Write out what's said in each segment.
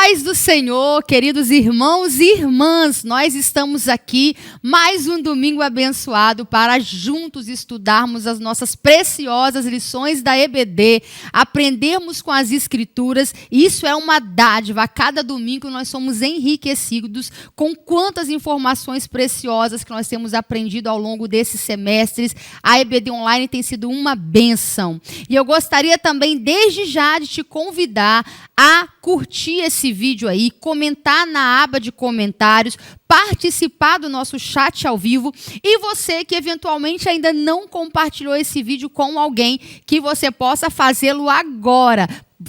paz do Senhor, queridos irmãos e irmãs, nós estamos aqui mais um domingo abençoado para juntos estudarmos as nossas preciosas lições da EBD, aprendermos com as Escrituras. Isso é uma dádiva. A cada domingo nós somos enriquecidos com quantas informações preciosas que nós temos aprendido ao longo desses semestres. A EBD Online tem sido uma bênção. E eu gostaria também, desde já, de te convidar a curtir esse vídeo aí, comentar na aba de comentários, participar do nosso chat ao vivo, e você que eventualmente ainda não compartilhou esse vídeo com alguém, que você possa fazê-lo agora.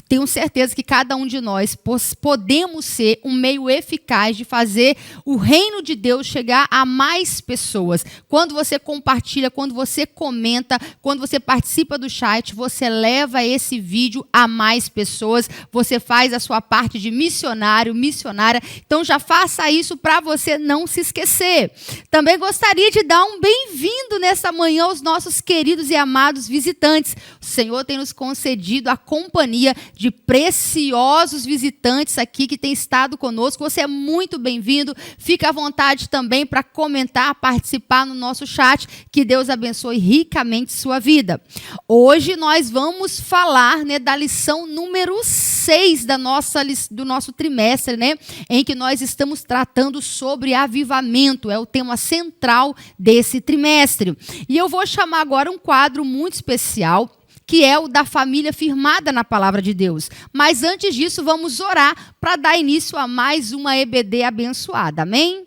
Tenho certeza que cada um de nós podemos ser um meio eficaz de fazer o reino de Deus chegar a mais pessoas. Quando você compartilha, quando você comenta, quando você participa do chat, você leva esse vídeo a mais pessoas, você faz a sua parte de missionário, missionária. Então já faça isso para você não se esquecer. Também gostaria de dar um bem-vindo nessa manhã aos nossos queridos e amados visitantes. O Senhor tem nos concedido a companhia de preciosos visitantes aqui que têm estado conosco. Você é muito bem-vindo. Fica à vontade também para comentar, participar no nosso chat. Que Deus abençoe ricamente sua vida. Hoje nós vamos falar, da lição número 6 do nosso trimestre, em que nós estamos tratando sobre avivamento. É o tema central desse trimestre. E eu vou chamar agora um quadro muito especial, que é o da família firmada na palavra de Deus. Mas antes disso, vamos orar para dar início a mais uma EBD abençoada. Amém?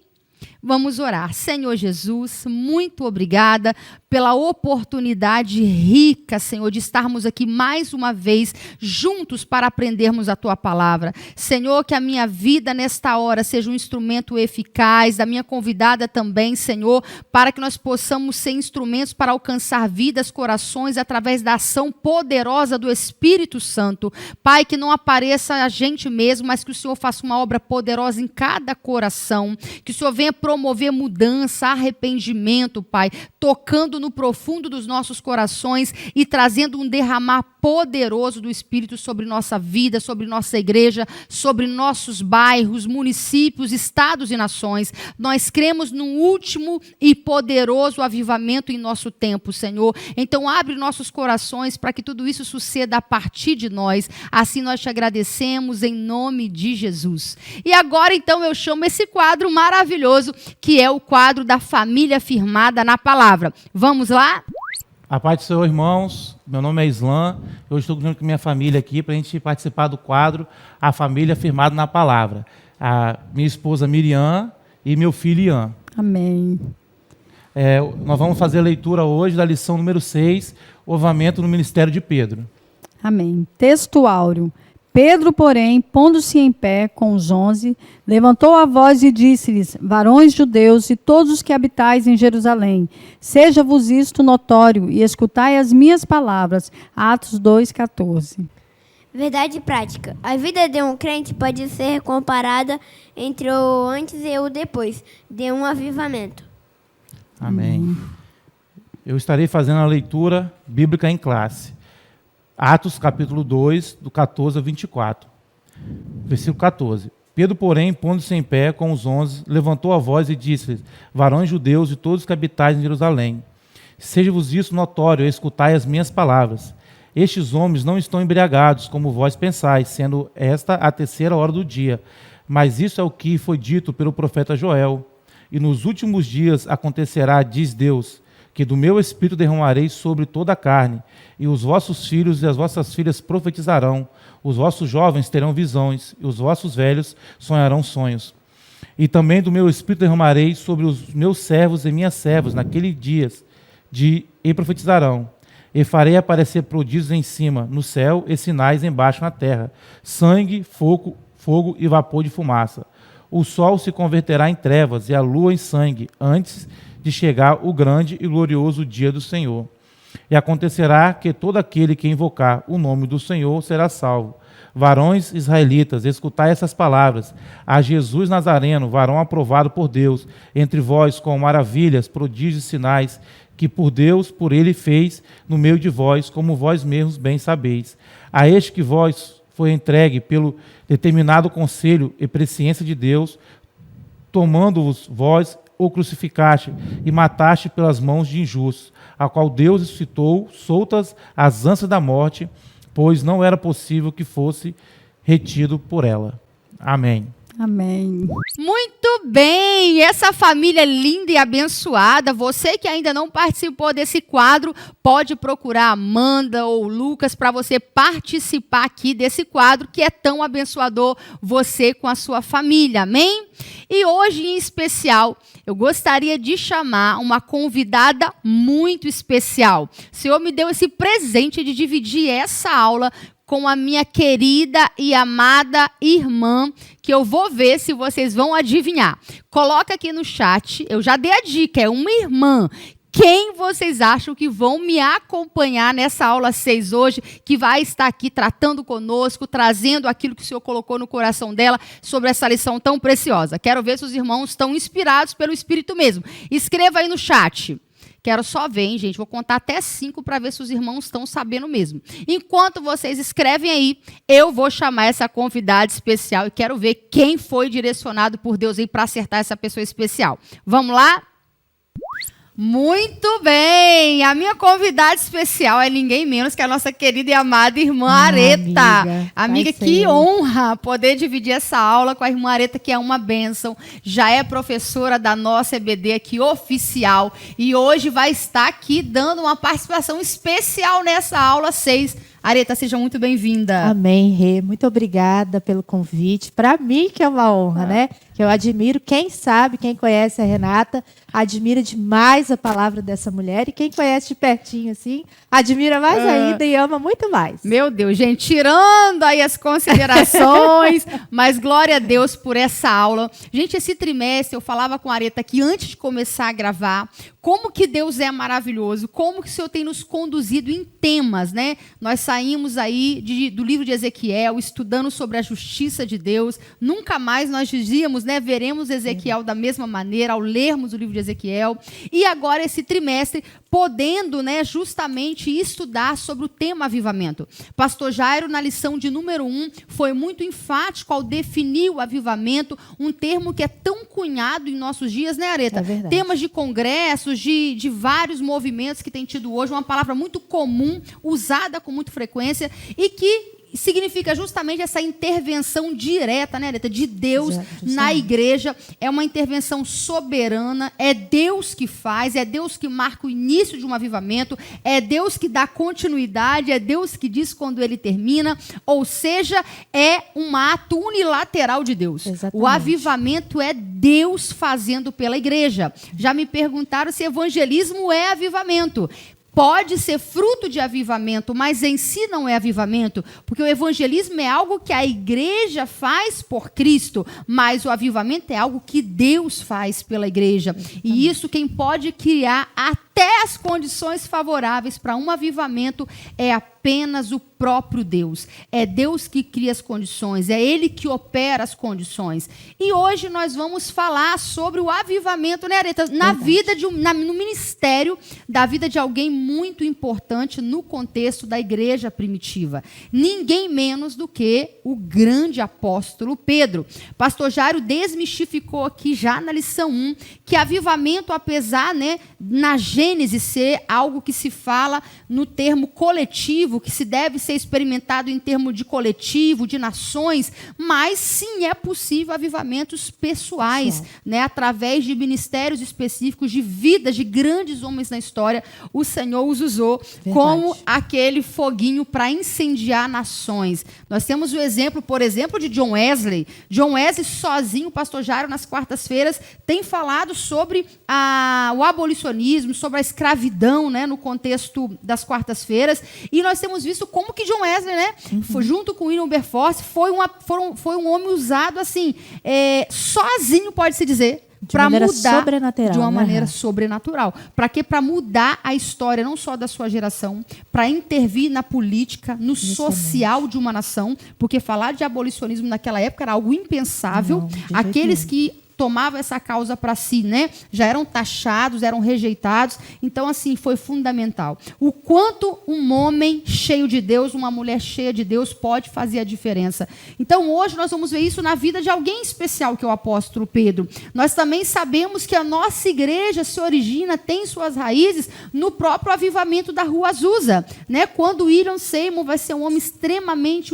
Vamos orar. Senhor Jesus, muito obrigada pela oportunidade rica, Senhor, de estarmos aqui mais uma vez juntos para aprendermos a Tua palavra. Senhor, que a minha vida nesta hora seja um instrumento eficaz, da minha convidada também, Senhor, para que nós possamos ser instrumentos para alcançar vidas, corações, através da ação poderosa do Espírito Santo. Pai, que não apareça a gente mesmo, mas que o Senhor faça uma obra poderosa em cada coração, que o Senhor venha promover mudança, arrependimento, Pai, tocando no profundo dos nossos corações e trazendo um derramar poderoso do Espírito sobre nossa vida, sobre nossa igreja, sobre nossos bairros, municípios, estados e nações. Nós cremos num último e poderoso avivamento em nosso tempo, Senhor. Então abre nossos corações para que tudo isso suceda a partir de nós. Assim nós te agradecemos em nome de Jesus. E agora então eu chamo esse quadro maravilhoso, que é o quadro da família firmada na palavra. Vamos lá? A paz do Senhor, irmãos. Meu nome é Islan. Eu estou junto com minha família aqui para a gente participar do quadro A Família Firmada na Palavra. A minha esposa Miriam e meu filho Ian. Amém. Nós vamos fazer a leitura hoje da lição número 6, o avivamento no ministério de Pedro. Amém. Texto áureo. Pedro, porém, pondo-se em pé com os 11, levantou a voz e disse-lhes: varões judeus e todos os que habitais em Jerusalém, seja-vos isto notório e escutai as minhas palavras. Atos 2:14. Verdade prática. A vida de um crente pode ser comparada entre o antes e o depois de um avivamento. Amém. Eu estarei fazendo a leitura bíblica em classe. Atos, capítulo 2, do 14 ao 24. Versículo 14. Pedro, porém, pondo-se em pé com os 11, levantou a voz e disse-lhes: varões judeus e todos que habitais em Jerusalém, seja-vos isso notório, e escutai as minhas palavras. Estes homens não estão embriagados, como vós pensais, sendo esta a terceira hora do dia. Mas isso é o que foi dito pelo profeta Joel. E nos últimos dias acontecerá, diz Deus, que do meu espírito derramarei sobre toda a carne, e os vossos filhos e as vossas filhas profetizarão, os vossos jovens terão visões, e os vossos velhos sonharão sonhos. E também do meu espírito derramarei sobre os meus servos e minhas servas naqueles dias, e profetizarão. E farei aparecer prodígios em cima, no céu, e sinais embaixo na terra, sangue, fogo e vapor de fumaça. O sol se converterá em trevas, e a lua em sangue, antes de chegar o grande e glorioso dia do Senhor. E acontecerá que todo aquele que invocar o nome do Senhor será salvo. Varões israelitas, escutai essas palavras. A Jesus Nazareno, varão aprovado por Deus, entre vós com maravilhas, prodígios e sinais, que por Deus, por ele fez no meio de vós, como vós mesmos bem sabeis. A este que vós foi entregue pelo determinado conselho e presciência de Deus, tomando-vos vós o crucificaste e mataste pelas mãos de injustos, a qual Deus ressuscitou, soltas as ânsias da morte, pois não era possível que fosse retido por ela. Amém. Amém. Muito bem, essa família linda e abençoada, você que ainda não participou desse quadro, pode procurar a Amanda ou o Lucas para você participar aqui desse quadro que é tão abençoador, você com a sua família, amém? E hoje em especial, eu gostaria de chamar uma convidada muito especial. O Senhor me deu esse presente de dividir essa aula com a minha querida e amada irmã, que eu vou ver se vocês vão adivinhar. Coloca aqui no chat, eu já dei a dica, é uma irmã. Quem vocês acham que vão me acompanhar nessa aula 6 hoje, que vai estar aqui tratando conosco, trazendo aquilo que o Senhor colocou no coração dela sobre essa lição tão preciosa? Quero ver se os irmãos estão inspirados pelo Espírito mesmo. Escreva aí no chat. Quero só ver, hein, gente? Vou contar até 5 para ver se os irmãos estão sabendo mesmo. Enquanto vocês escrevem aí, eu vou chamar essa convidada especial e quero ver quem foi direcionado por Deus aí para acertar essa pessoa especial. Vamos lá? Muito bem! A minha convidada especial é ninguém menos que a nossa querida e amada irmã Areta. Amiga, que honra poder dividir essa aula com a irmã Areta, que é uma bênção. Já é professora da nossa EBD aqui, oficial. E hoje vai estar aqui dando uma participação especial nessa aula 6. Areta, seja muito bem-vinda. Amém, Rê. Muito obrigada pelo convite. Para mim que é uma honra, né? Que eu admiro. Quem sabe, quem conhece a Renata, admira demais a palavra dessa mulher. E quem conhece de pertinho, assim, admira mais ainda e ama muito mais. Meu Deus, gente, tirando aí as considerações, mas glória a Deus por essa aula. Gente, esse trimestre eu falava com a Areta aqui antes de começar a gravar, como que Deus é maravilhoso, como que o Senhor tem nos conduzido em temas, né? Nós saímos aí do livro de Ezequiel, estudando sobre a justiça de Deus. Nunca mais nós dizíamos, né? Veremos Ezequiel da mesma maneira ao lermos o livro de Ezequiel. E agora esse trimestre, podendo, né, justamente estudar sobre o tema avivamento. Pastor Jairo, na lição de número 1, foi muito enfático ao definir o avivamento, um termo que é tão cunhado em nossos dias, né, Areta? É verdade. Temas de congressos, de vários movimentos que tem tido hoje, uma palavra muito comum, usada com muita frequência e que significa justamente essa intervenção direta, né, Areta, de Deus na igreja. É uma intervenção soberana, é Deus que faz, é Deus que marca o início de um avivamento, é Deus que dá continuidade, é Deus que diz quando ele termina, ou seja, é um ato unilateral de Deus. Exatamente. O avivamento é Deus fazendo pela igreja. Já me perguntaram se evangelismo é avivamento. Pode ser fruto de avivamento, mas em si não é avivamento, porque o evangelismo é algo que a igreja faz por Cristo, mas o avivamento é algo que Deus faz pela igreja. E isso quem pode criar até as condições favoráveis para um avivamento é apenas o próprio Deus. É Deus que cria as condições, é Ele que opera as condições. E hoje nós vamos falar sobre o avivamento, né, Areta? Na vida no ministério da vida de alguém muito importante no contexto da igreja primitiva. Ninguém menos do que o grande apóstolo Pedro. Pastor Jairo desmistificou aqui já na lição 1 que avivamento, apesar, né, na Gênesis ser algo que se fala no termo coletivo, que se deve ser experimentado em termos de coletivo, de nações, mas sim é possível avivamentos pessoais, né, através de ministérios específicos, de vidas de grandes homens na história. O Senhor os usou como aquele foguinho para incendiar nações. Nós temos o exemplo, por exemplo, de John Wesley. John Wesley sozinho, o pastor Jairo, nas quartas-feiras, tem falado sobre o abolicionismo, sobre a escravidão, né, no contexto das quartas-feiras. E nós temos visto como que John Wesley, né, junto com William Wilberforce, foi um homem usado assim, sozinho, pode-se dizer, para mudar de uma maneira sobrenatural. Para quê? Para mudar a história não só da sua geração, para intervir na política, no social de uma nação, porque falar de abolicionismo naquela época era algo impensável. Aqueles que tomavam essa causa para si, né? Já eram taxados, eram rejeitados. Então, assim, foi fundamental. O quanto um homem cheio de Deus, uma mulher cheia de Deus pode fazer a diferença. Então, hoje nós vamos ver isso na vida de alguém especial, que é o apóstolo Pedro. Nós também sabemos que a nossa igreja se origina, tem suas raízes no próprio avivamento da Rua Azusa, né? Quando William Seymour vai ser um homem extremamente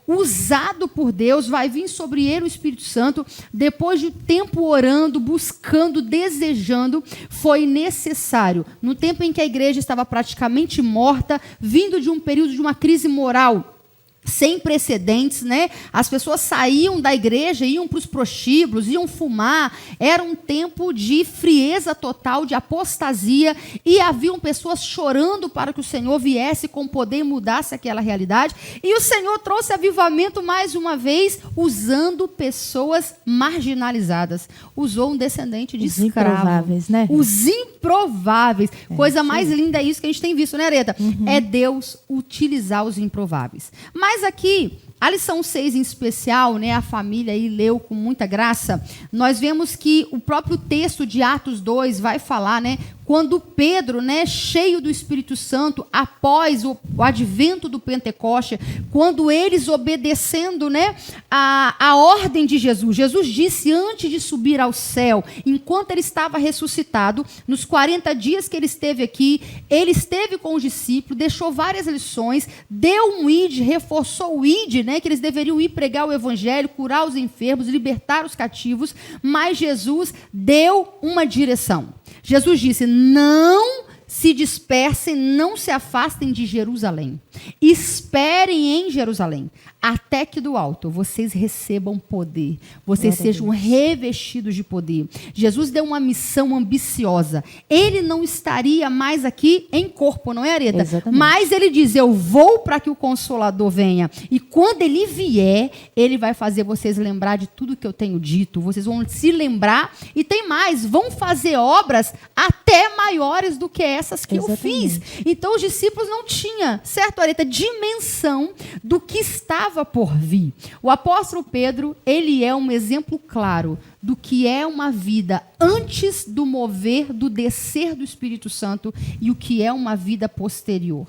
usado por Deus, vai vir sobre ele o Espírito Santo, depois de tempo orando, buscando, desejando, foi necessário, no tempo em que a igreja estava praticamente morta, vindo de um período de uma crise moral sem precedentes, né? As pessoas saíam da igreja, iam para os prostíbulos, iam fumar. Era um tempo de frieza total, de apostasia, e haviam pessoas chorando para que o Senhor viesse com poder e mudasse aquela realidade. E o Senhor trouxe avivamento mais uma vez, usando pessoas marginalizadas. Usou um descendente de escravo. Os improváveis, né? Os improváveis. Coisa mais linda é isso que a gente tem visto, né, Areta? É Deus utilizar os improváveis. Mas aqui, a lição 6 em especial, né, a família aí leu com muita graça, nós vemos que o próprio texto de Atos 2 vai falar, né, quando Pedro, né, cheio do Espírito Santo, após o advento do Pentecoste, quando eles obedecendo, né, a ordem de Jesus, Jesus disse antes de subir ao céu, enquanto ele estava ressuscitado, nos 40 dias que ele esteve aqui, ele esteve com os discípulos, deixou várias lições, deu um id, reforçou o id, né, que eles deveriam ir pregar o evangelho, curar os enfermos, libertar os cativos, mas Jesus deu uma direção. Jesus disse: não se dispersem, não se afastem de Jerusalém. Esperem em Jerusalém, até que do alto vocês recebam poder, vocês sejam revestidos de poder. Jesus deu uma missão ambiciosa. Ele não estaria mais aqui em corpo, não é, Areta? Exatamente. Mas ele diz: eu vou para que o Consolador venha. E quando ele vier, ele vai fazer vocês lembrar de tudo que eu tenho dito. Vocês vão se lembrar, e tem mais, vão fazer obras até maiores do que essas que eu fiz. Então os discípulos não tinham, certo, Areta, dimensão do que estava por vir. O apóstolo Pedro, ele é um exemplo claro do que é uma vida antes do mover, do descer do Espírito Santo, e o que é uma vida posterior.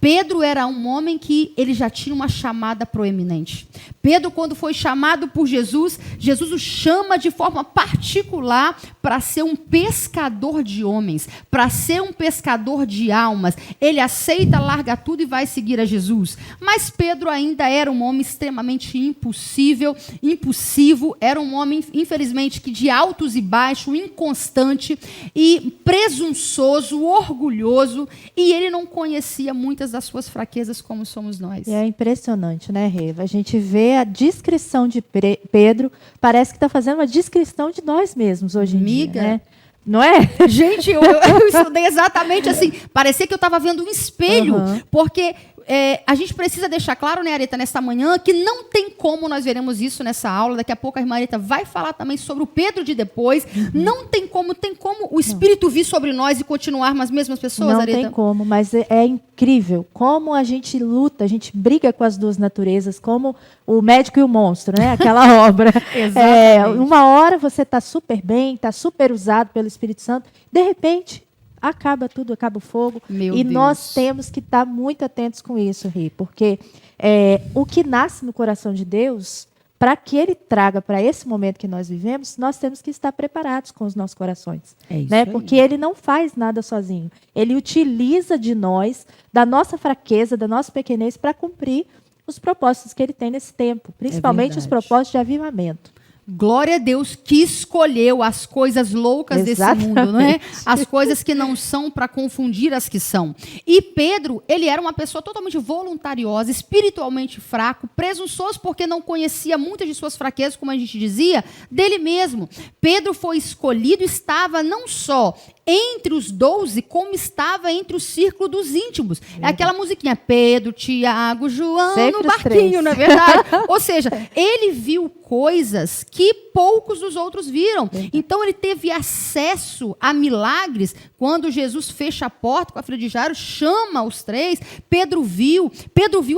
Pedro era um homem que ele já tinha uma chamada proeminente. Pedro, quando foi chamado por Jesus, Jesus o chama de forma particular para ser um pescador de homens, para ser um pescador de almas. Ele aceita, larga tudo e vai seguir a Jesus. Mas Pedro ainda era um homem extremamente impulsivo, era um homem, infelizmente, que de altos e baixos, inconstante e presunçoso, orgulhoso, e ele não conhecia muitas das suas fraquezas como somos nós. É impressionante, né, Reva? A gente vê a descrição de Pedro, parece que está fazendo uma descrição de nós mesmos hoje em dia, né? Não é? Gente, eu estudei exatamente assim. Parecia que eu estava vendo um espelho, porque a gente precisa deixar claro, né, Areta, nesta manhã, que não tem como, nós veremos isso nessa aula, daqui a pouco a irmã Areta vai falar também sobre o Pedro de depois, não tem como o Espírito vir sobre nós e continuarmos as mesmas pessoas, Areta? Não tem como, mas é incrível como a gente luta, a gente briga com as duas naturezas, como o médico e o monstro, né? Aquela obra. Exatamente. Uma hora você está super bem, está super usado pelo Espírito Santo, de repente acaba tudo, acaba o fogo. Meu e Deus. Nós temos que estar muito atentos com isso, Rê, porque o que nasce no coração de Deus, para que Ele traga para esse momento que nós vivemos, nós temos que estar preparados com os nossos corações. É isso né? aí. Porque Ele não faz nada sozinho. Ele utiliza de nós, da nossa fraqueza, da nossa pequenez, para cumprir os propósitos que Ele tem nesse tempo, principalmente os verdade. propósitos de avivamento. Glória a Deus que escolheu as coisas loucas desse mundo, não é? As coisas que não são para confundir as que são. E Pedro, ele era uma pessoa totalmente voluntariosa, espiritualmente fraco, presunçoso porque não conhecia muitas de suas fraquezas, como a gente dizia, dele mesmo. Pedro foi escolhido, estava não só entre os 12, como estava entre o círculo dos íntimos. É aquela musiquinha, Pedro, Tiago, João, Sempre no os barquinho, três. não é verdade? Ou seja, ele viu coisas que poucos dos outros viram. Então ele teve acesso a milagres. Quando Jesus fecha a porta com a filha de Jairo, chama os três. Pedro viu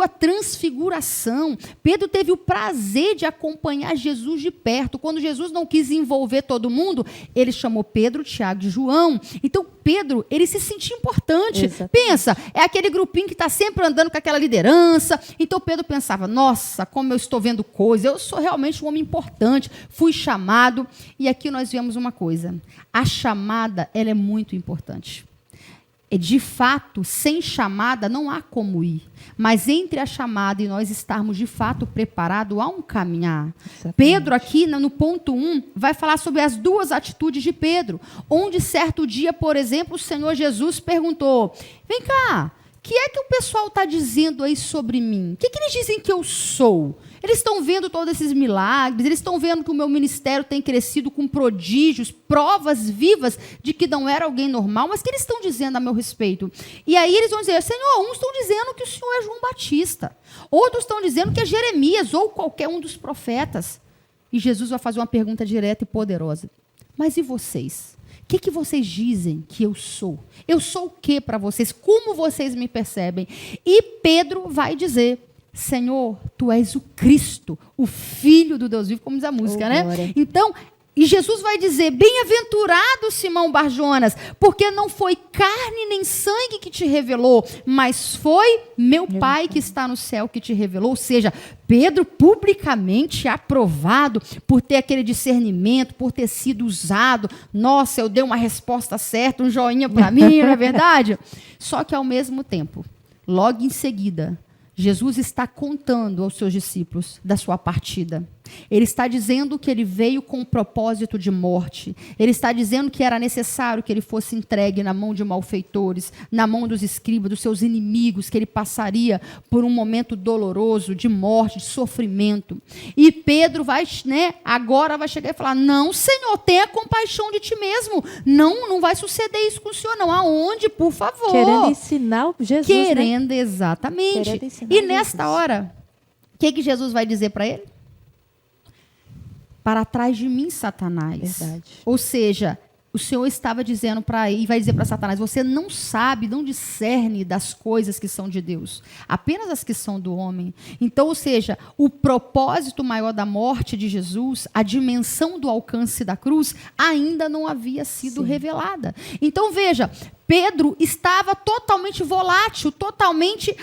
a transfiguração. Pedro teve o prazer de acompanhar Jesus de perto. Quando Jesus não quis envolver todo mundo, ele chamou Pedro, Tiago e João. Então Pedro, ele se sentia importante. Exatamente. Pensa, é aquele grupinho que está sempre andando com aquela liderança. Então Pedro pensava, nossa, como eu estou vendo coisa, eu sou realmente um homem importante, fui chamado. E aqui nós vemos uma coisa, a chamada, ela é muito importante. De fato, sem chamada não há como ir. Mas entre a chamada e nós estarmos de fato preparados, há um caminhar. Exatamente. Pedro aqui, no ponto 1, vai falar sobre as duas atitudes de Pedro. Onde certo dia, por exemplo, o Senhor Jesus perguntou, vem cá, o que é que o pessoal está dizendo aí sobre mim? O que eles dizem que eu sou? Eles estão vendo todos esses milagres, eles estão vendo que o meu ministério tem crescido com prodígios, provas vivas de que não era alguém normal, mas o que eles estão dizendo a meu respeito? E aí eles vão dizer, Senhor, uns estão dizendo que o Senhor é João Batista, outros estão dizendo que é Jeremias ou qualquer um dos profetas. E Jesus vai fazer uma pergunta direta e poderosa. Mas e vocês? O que vocês dizem que eu sou? Eu sou o que para vocês? Como vocês me percebem? E Pedro vai dizer, Senhor, tu és o Cristo, o Filho do Deus vivo, como diz a música, né? Glória. Então, e Jesus vai dizer, bem-aventurado Simão Barjonas, porque não foi carne nem sangue que te revelou, mas foi meu Pai que está no céu que te revelou. Ou seja, Pedro publicamente aprovado por ter aquele discernimento, por ter sido usado. Nossa, eu dei uma resposta certa, um joinha para mim, não é verdade? Só que ao mesmo tempo, logo em seguida, Jesus está contando aos seus discípulos da sua partida. Ele está dizendo que ele veio com um propósito de morte. Ele está dizendo que era necessário que ele fosse entregue na mão de malfeitores, na mão dos escribas, dos seus inimigos, que ele passaria por um momento doloroso de morte, de sofrimento. E Pedro agora vai chegar e falar, não, Senhor, tenha compaixão de ti mesmo. Não vai suceder isso com o Senhor, não. Aonde, por favor? Querendo ensinar o Jesus, Querendo, né? exatamente. Querendo ensinar E Jesus. nesta hora, o que Jesus vai dizer para ele? Para trás de mim, Satanás. Verdade. Ou seja, o Senhor estava dizendo para ele, e vai dizer para Satanás, você não sabe, não discerne das coisas que são de Deus, apenas as que são do homem. Então, ou seja, o propósito maior da morte de Jesus, a dimensão do alcance da cruz, ainda não havia sido revelada. Então, veja, Pedro estava totalmente volátil, totalmente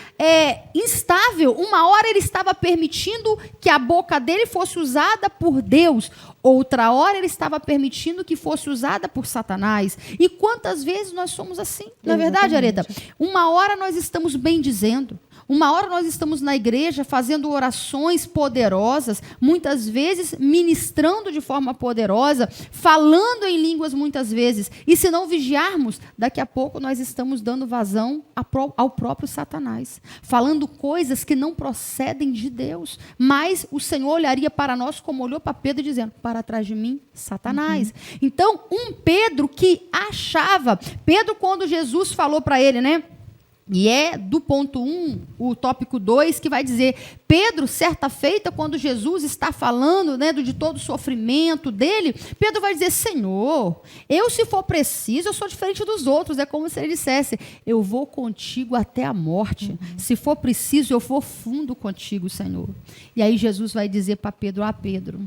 instável. Uma hora ele estava permitindo que a boca dele fosse usada por Deus. Outra hora ele estava permitindo que fosse usada por Satanás. E quantas vezes nós somos assim? Não é verdade, Areta? Uma hora nós estamos bendizendo. Uma hora nós estamos na igreja fazendo orações poderosas, muitas vezes ministrando de forma poderosa, falando em línguas muitas vezes. E se não vigiarmos, daqui a pouco nós estamos dando vazão ao próprio Satanás, falando coisas que não procedem de Deus. Mas o Senhor olharia para nós como olhou para Pedro, dizendo, para trás de mim, Satanás. Então, um Pedro que achava, Pedro quando Jesus falou para ele, né? E é do ponto 1, o tópico 2, que vai dizer, Pedro, certa feita, quando Jesus está falando, né, de todo o sofrimento dele, Pedro vai dizer, Senhor, eu se for preciso, eu sou diferente dos outros. É como se ele dissesse, eu vou contigo até a morte. Se for preciso, eu vou fundo contigo, Senhor. E aí Jesus vai dizer para Pedro, Pedro,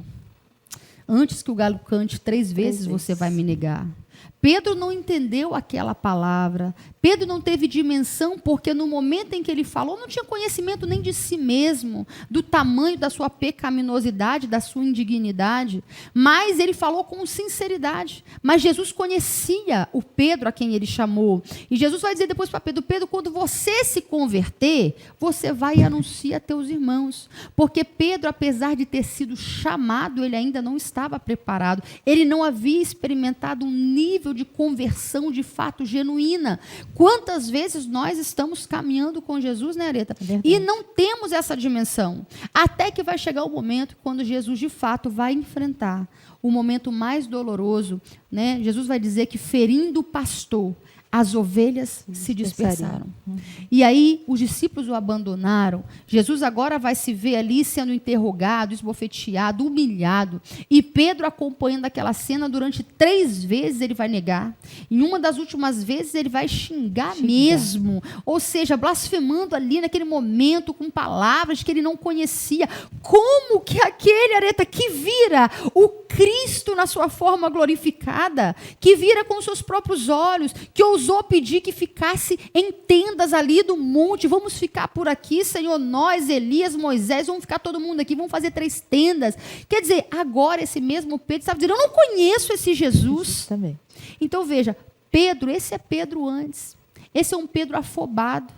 antes que o galo cante 3 vezes, você vai me negar. Pedro não entendeu aquela palavra. Pedro não teve dimensão, porque no momento em que ele falou, não tinha conhecimento nem de si mesmo, do tamanho da sua pecaminosidade, da sua indignidade. Mas ele falou com sinceridade. Mas Jesus conhecia o Pedro a quem ele chamou. E Jesus vai dizer depois para Pedro, Pedro, quando você se converter, você vai e anuncia a teus irmãos. Porque Pedro, apesar de ter sido chamado, ele ainda não estava preparado. Ele não havia experimentado um nível de conversão de fato genuína. Quantas vezes nós estamos caminhando com Jesus, né, Areta? E não temos essa dimensão. Até que vai chegar o momento quando Jesus, de fato, vai enfrentar o momento mais doloroso, né? Jesus vai dizer que ferindo o pastor, as ovelhas se dispersaram. E aí os discípulos o abandonaram. Jesus agora vai se ver ali sendo interrogado, esbofeteado, humilhado. E Pedro acompanhando aquela cena durante 3 vezes ele vai negar. Em uma das últimas vezes ele vai xingar mesmo. Ou seja, blasfemando ali naquele momento com palavras que ele não conhecia. Como que aquele, Areta, que vira o Cristo na sua forma glorificada, que vira com seus próprios olhos, que ousou pedir que ficasse em tendas ali do monte, vamos ficar por aqui, Senhor, nós, Elias, Moisés, vamos ficar todo mundo aqui, vamos fazer 3 tendas. Quer dizer, agora esse mesmo Pedro estava dizendo, eu não conheço esse Jesus. Também. Então veja, Pedro, esse é Pedro antes, esse é um Pedro afobado,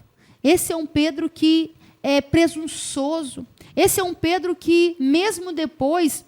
esse é um Pedro que é presunçoso, esse é um Pedro que mesmo depois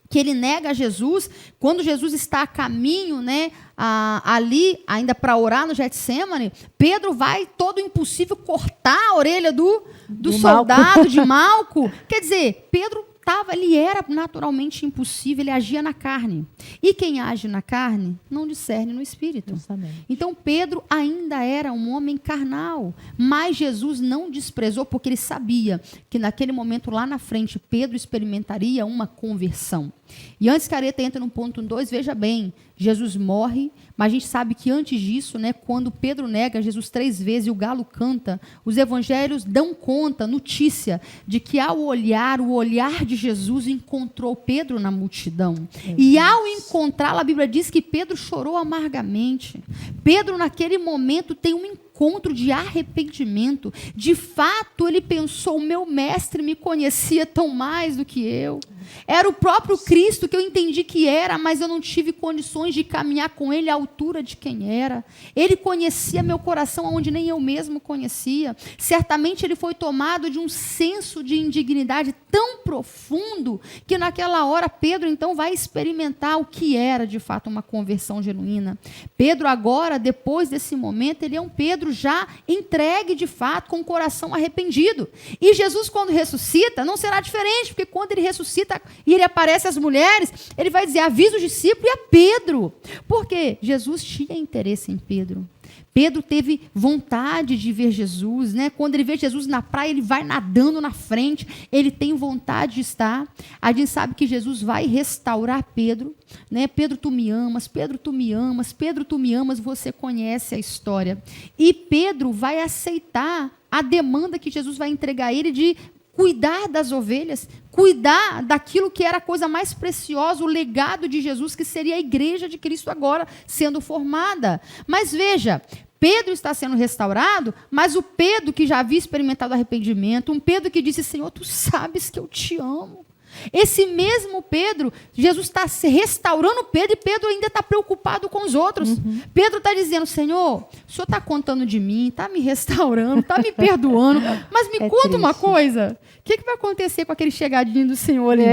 que ele nega Jesus, quando Jesus está a caminho, né, ali, ainda para orar no Getsêmani, Pedro vai todo impulsivo cortar a orelha do soldado Malco. De Malco. Quer dizer, Pedro ele era naturalmente impulsivo, ele agia na carne. E quem age na carne não discerne no espírito. Justamente. Então Pedro ainda era um homem carnal, mas Jesus não desprezou porque ele sabia que naquele momento lá na frente Pedro experimentaria uma conversão. E antes que a Areta entre no ponto 2, veja bem, Jesus morre, mas a gente sabe que antes disso, né, quando Pedro nega Jesus 3 vezes e o galo canta, os evangelhos dão conta, notícia, de que ao olhar, o olhar de Jesus encontrou Pedro na multidão. E ao encontrá-lo, a Bíblia diz que Pedro chorou amargamente. Pedro, naquele momento, tem um encontro de arrependimento. De fato, ele pensou, meu mestre me conhecia tão mais do que eu. Era o próprio Cristo que eu entendi que era, mas eu não tive condições de caminhar com ele à altura de quem era. Ele conhecia meu coração onde nem eu mesmo conhecia. Certamente ele foi tomado de um senso de indignidade tão profundo que naquela hora Pedro então vai experimentar o que era de fato uma conversão genuína. Pedro agora, depois desse momento, ele é um Pedro já entregue de fato, com o coração arrependido. E Jesus, quando ressuscita, não será diferente, porque quando ele ressuscita e ele aparece às mulheres, ele vai dizer, avisa os discípulos e a Pedro. Porque Jesus tinha interesse em Pedro. Pedro teve vontade de ver Jesus, né? Quando ele vê Jesus na praia, ele vai nadando na frente, ele tem vontade de estar. A gente sabe que Jesus vai restaurar Pedro, né? Pedro, tu me amas, Pedro, tu me amas, Pedro, tu me amas, você conhece a história. E Pedro vai aceitar a demanda que Jesus vai entregar a ele de cuidar das ovelhas, cuidar daquilo que era a coisa mais preciosa, o legado de Jesus, que seria a igreja de Cristo agora sendo formada. Mas veja, Pedro está sendo restaurado, mas o Pedro que já havia experimentado arrependimento, um Pedro que disse, Senhor, tu sabes que eu te amo. Esse mesmo Pedro, Jesus está restaurando Pedro e Pedro ainda está preocupado com os outros. Pedro está dizendo, Senhor, o Senhor está contando de mim, está me restaurando, está me perdoando, mas me conta triste. Uma coisa, o que vai acontecer com aquele chegadinho do Senhor ali?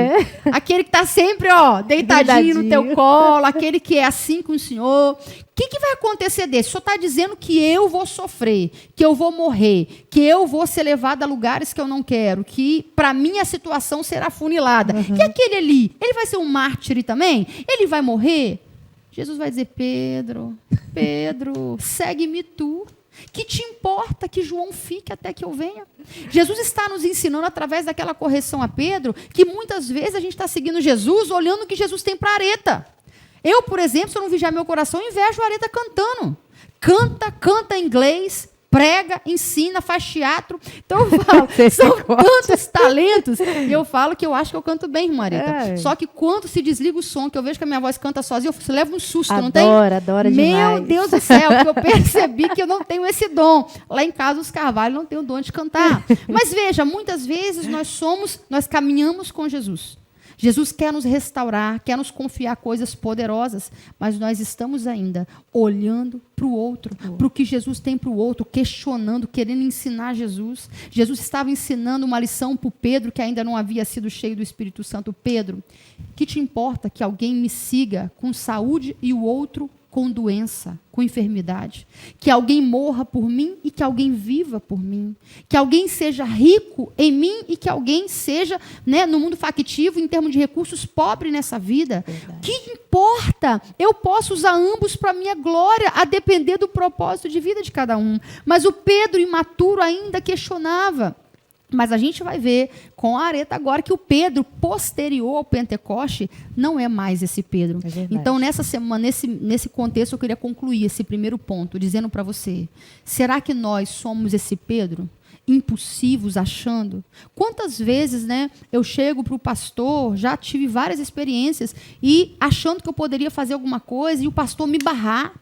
Aquele que está sempre deitadinho no teu colo, aquele que é assim com o Senhor. O que vai acontecer desse? O Senhor está dizendo que eu vou sofrer, que eu vou morrer, que eu vou ser levado a lugares que eu não quero, que para mim a situação será funilada. E aquele ali, ele vai ser um mártir também? Ele vai morrer? Jesus vai dizer, Pedro, segue-me tu. Que te importa que João fique até que eu venha? Jesus está nos ensinando através daquela correção a Pedro, que muitas vezes a gente está seguindo Jesus, olhando o que Jesus tem para a Areta. Eu, por exemplo, se eu não vigiar meu coração, eu invejo a Areta cantando. Canta em inglês, prega, ensina, faz teatro. Então eu falo, são tantos talentos. E eu falo que eu acho que eu canto bem, irmã Areta. Só que quando se desliga o som, que eu vejo que a minha voz canta sozinha, eu levo um susto, não tem? Adora demais. Meu Deus do céu, porque eu percebi que eu não tenho esse dom. Lá em casa, os Carvalho não têm o dom de cantar. Mas veja, muitas vezes nós caminhamos com Jesus. Jesus quer nos restaurar, quer nos confiar coisas poderosas, mas nós estamos ainda olhando para o outro, para o que Jesus tem para o outro, questionando, querendo ensinar Jesus. Jesus estava ensinando uma lição para o Pedro, que ainda não havia sido cheio do Espírito Santo. Pedro, que te importa que alguém me siga com saúde e o outro com doença, com enfermidade. Que alguém morra por mim e que alguém viva por mim. Que alguém seja rico em mim e que alguém seja, né, no mundo factivo, em termos de recursos, pobre nessa vida. Verdade. Que importa? Eu posso usar ambos para a minha glória, a depender do propósito de vida de cada um. Mas o Pedro, imaturo, ainda questionava. Mas a gente vai ver com a Areta agora que o Pedro, posterior ao Pentecoste, não é mais esse Pedro. É verdade. Então, nessa semana, nesse contexto, eu queria concluir esse primeiro ponto, dizendo para você, será que nós somos esse Pedro? Impulsivos, achando? Quantas vezes, né, eu chego para o pastor, já tive várias experiências, e achando que eu poderia fazer alguma coisa, e o pastor me barrar,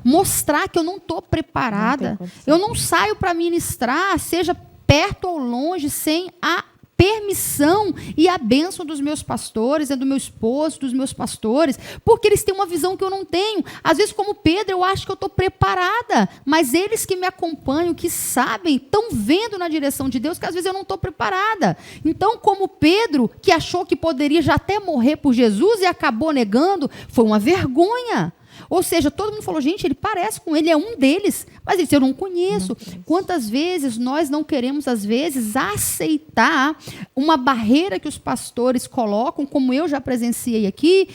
mostrar que eu não estou preparada, eu não saio para ministrar, seja perto ou longe, sem a permissão e a bênção dos meus pastores, do meu esposo, dos meus pastores, porque eles têm uma visão que eu não tenho. Às vezes, como Pedro, eu acho que eu estou preparada, mas eles que me acompanham, que sabem, estão vendo na direção de Deus, que às vezes eu não estou preparada. Então, como Pedro, que achou que poderia já até morrer por Jesus e acabou negando, foi uma vergonha. Ou seja, todo mundo falou, gente, ele parece com ele, é um deles. Mas ele disse, eu não conheço. Quantas vezes nós não queremos, às vezes, aceitar uma barreira que os pastores colocam, como eu já presenciei aqui,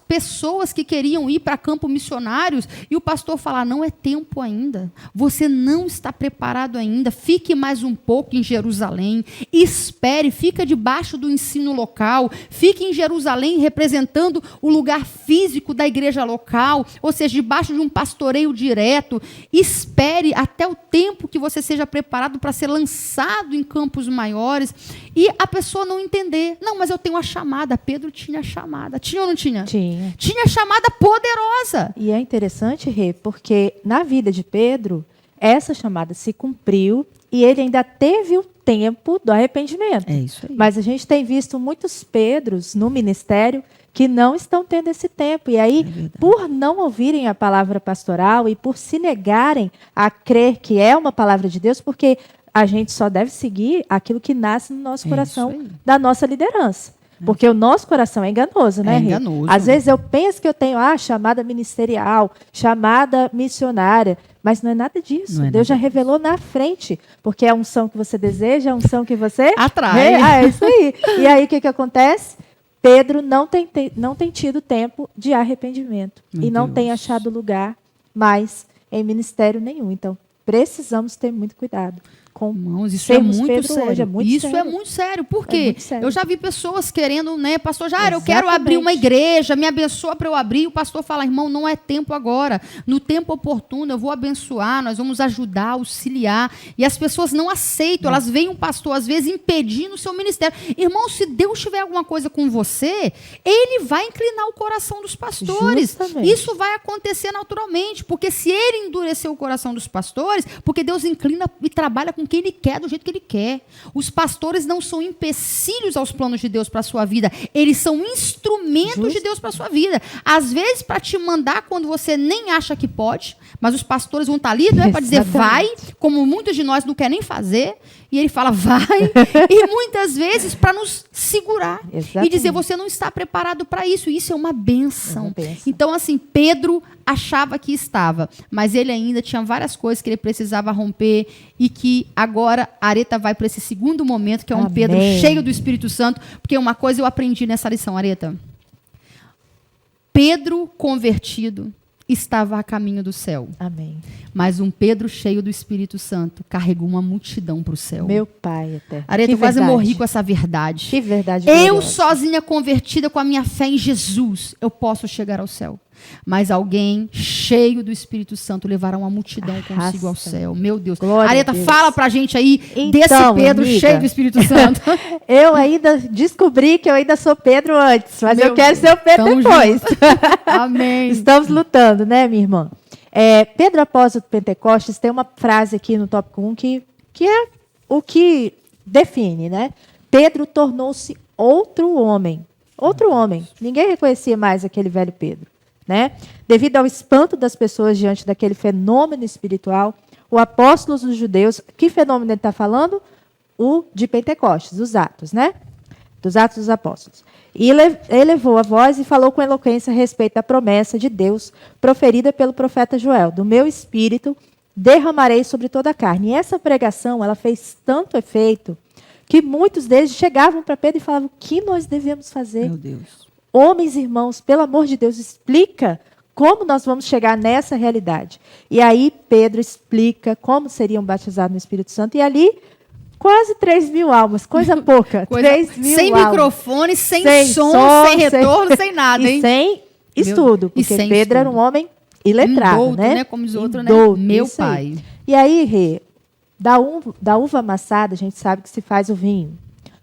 pessoas que queriam ir para campo missionários, e o pastor falar, não é tempo ainda. Você não está preparado ainda. Fique mais um pouco em Jerusalém. Espere, fica debaixo do ensino local. Fique em Jerusalém representando o lugar físico da igreja local, ou seja, debaixo de um pastoreio direto. Espere até o tempo que você seja preparado para ser lançado em campos maiores, e a pessoa não entender. Não, mas eu tenho a chamada. Pedro tinha a chamada. Tinha ou não tinha? Tinha. Tinha a chamada poderosa. E é interessante, Rê, porque na vida de Pedro, essa chamada se cumpriu e ele ainda teve o tempo do arrependimento. É isso aí. Mas a gente tem visto muitos Pedros no ministério que não estão tendo esse tempo. E aí, por não ouvirem a palavra pastoral e por se negarem a crer que é uma palavra de Deus, porque a gente só deve seguir aquilo que nasce no nosso coração da nossa liderança. Porque o nosso coração é enganoso, né, É Rê? enganoso. Às vezes eu penso que eu tenho chamada ministerial, chamada missionária, mas não é nada disso. Não é Deus já nada revelou na frente, porque é a unção que você deseja, é a unção que você Atrai. É isso aí. E aí o que acontece? Pedro não tem tido tempo de arrependimento e não tem achado lugar mais em ministério nenhum. Então, precisamos ter muito cuidado com Irmãos, isso é sermos muito Pedro sério. hoje, é muito Isso sério. é muito sério. Por É quê? muito sério. Eu já vi pessoas querendo, né, pastor Jair, eu quero Exatamente. abrir uma igreja, me abençoa para eu abrir. E o pastor fala, irmão, não é tempo agora. No tempo oportuno, eu vou abençoar, nós vamos ajudar, auxiliar. E as pessoas não aceitam, elas veem um pastor, às vezes, impedindo o seu ministério. Irmão, se Deus tiver alguma coisa com você, ele vai inclinar o coração dos pastores. Justamente. Isso vai acontecer naturalmente, porque se ele endurecer o coração dos pastores, porque Deus inclina e trabalha com quem ele quer, do jeito que ele quer. Os pastores não são empecilhos aos planos de Deus para a sua vida. Eles são instrumentos de Deus para a sua vida. Às vezes, para te mandar quando você nem acha que pode, mas os pastores vão estar ali, não é para dizer vai, como muitos de nós não querem nem fazer, e ele fala vai, e muitas vezes para nos segurar. Exatamente. E dizer, você não está preparado para isso. Isso é uma bênção. É uma bênção. Então, assim, Pedro achava que estava, mas ele ainda tinha várias coisas que ele precisava romper, e que agora a Areta vai para esse segundo momento, que é um Amém. Pedro cheio do Espírito Santo, porque uma coisa eu aprendi nessa lição, Areta. Pedro convertido estava a caminho do céu, Amém. mas um Pedro cheio do Espírito Santo carregou uma multidão para o céu. Meu Pai eterno. Areta, Que eu quase verdade. morri com essa verdade. Que verdade Eu gloriosa. sozinha convertida com a minha fé em Jesus, eu posso chegar ao céu. Mas alguém cheio do Espírito Santo levará uma multidão consigo ao Arrasa. céu. Meu Deus. Glória Areta, a Deus. fala pra gente aí Então, desse Pedro amiga. cheio do Espírito Santo. Eu ainda descobri que eu ainda sou Pedro antes, mas Meu eu quero ser o Pedro Tamo depois. Amém. Estamos lutando, né, minha irmã? Pedro, após o Pentecostes, tem uma frase aqui no tópico 1 que é o que define, né? Pedro tornou-se outro homem. Outro homem. Ninguém reconhecia mais aquele velho Pedro, né? Devido ao espanto das pessoas diante daquele fenômeno espiritual, o apóstolo dos judeus, que fenômeno ele está falando? O de Pentecostes, os Atos, né? dos Atos dos Apóstolos. E elevou a voz e falou com eloquência a respeito da promessa de Deus proferida pelo profeta Joel. Do meu espírito derramarei sobre toda a carne. E essa pregação, ela fez tanto efeito que muitos deles chegavam para Pedro e falavam: o que nós devemos fazer? Meu Deus. Homens e irmãos, pelo amor de Deus, explica como nós vamos chegar nessa realidade. E aí Pedro explica como seriam batizados no Espírito Santo. E ali, quase 3.000 almas, coisa pouca. 3.000 sem almas. microfone, sem som, sem sem- retorno, sem nada, hein? E sem estudo, e porque sem Pedro era um estudo. homem iletrado, Indouto, né? Como diz o outro, né? Indouto, Meu isso aí. pai. E aí, Rê, da uva amassada, a gente sabe que se faz o vinho.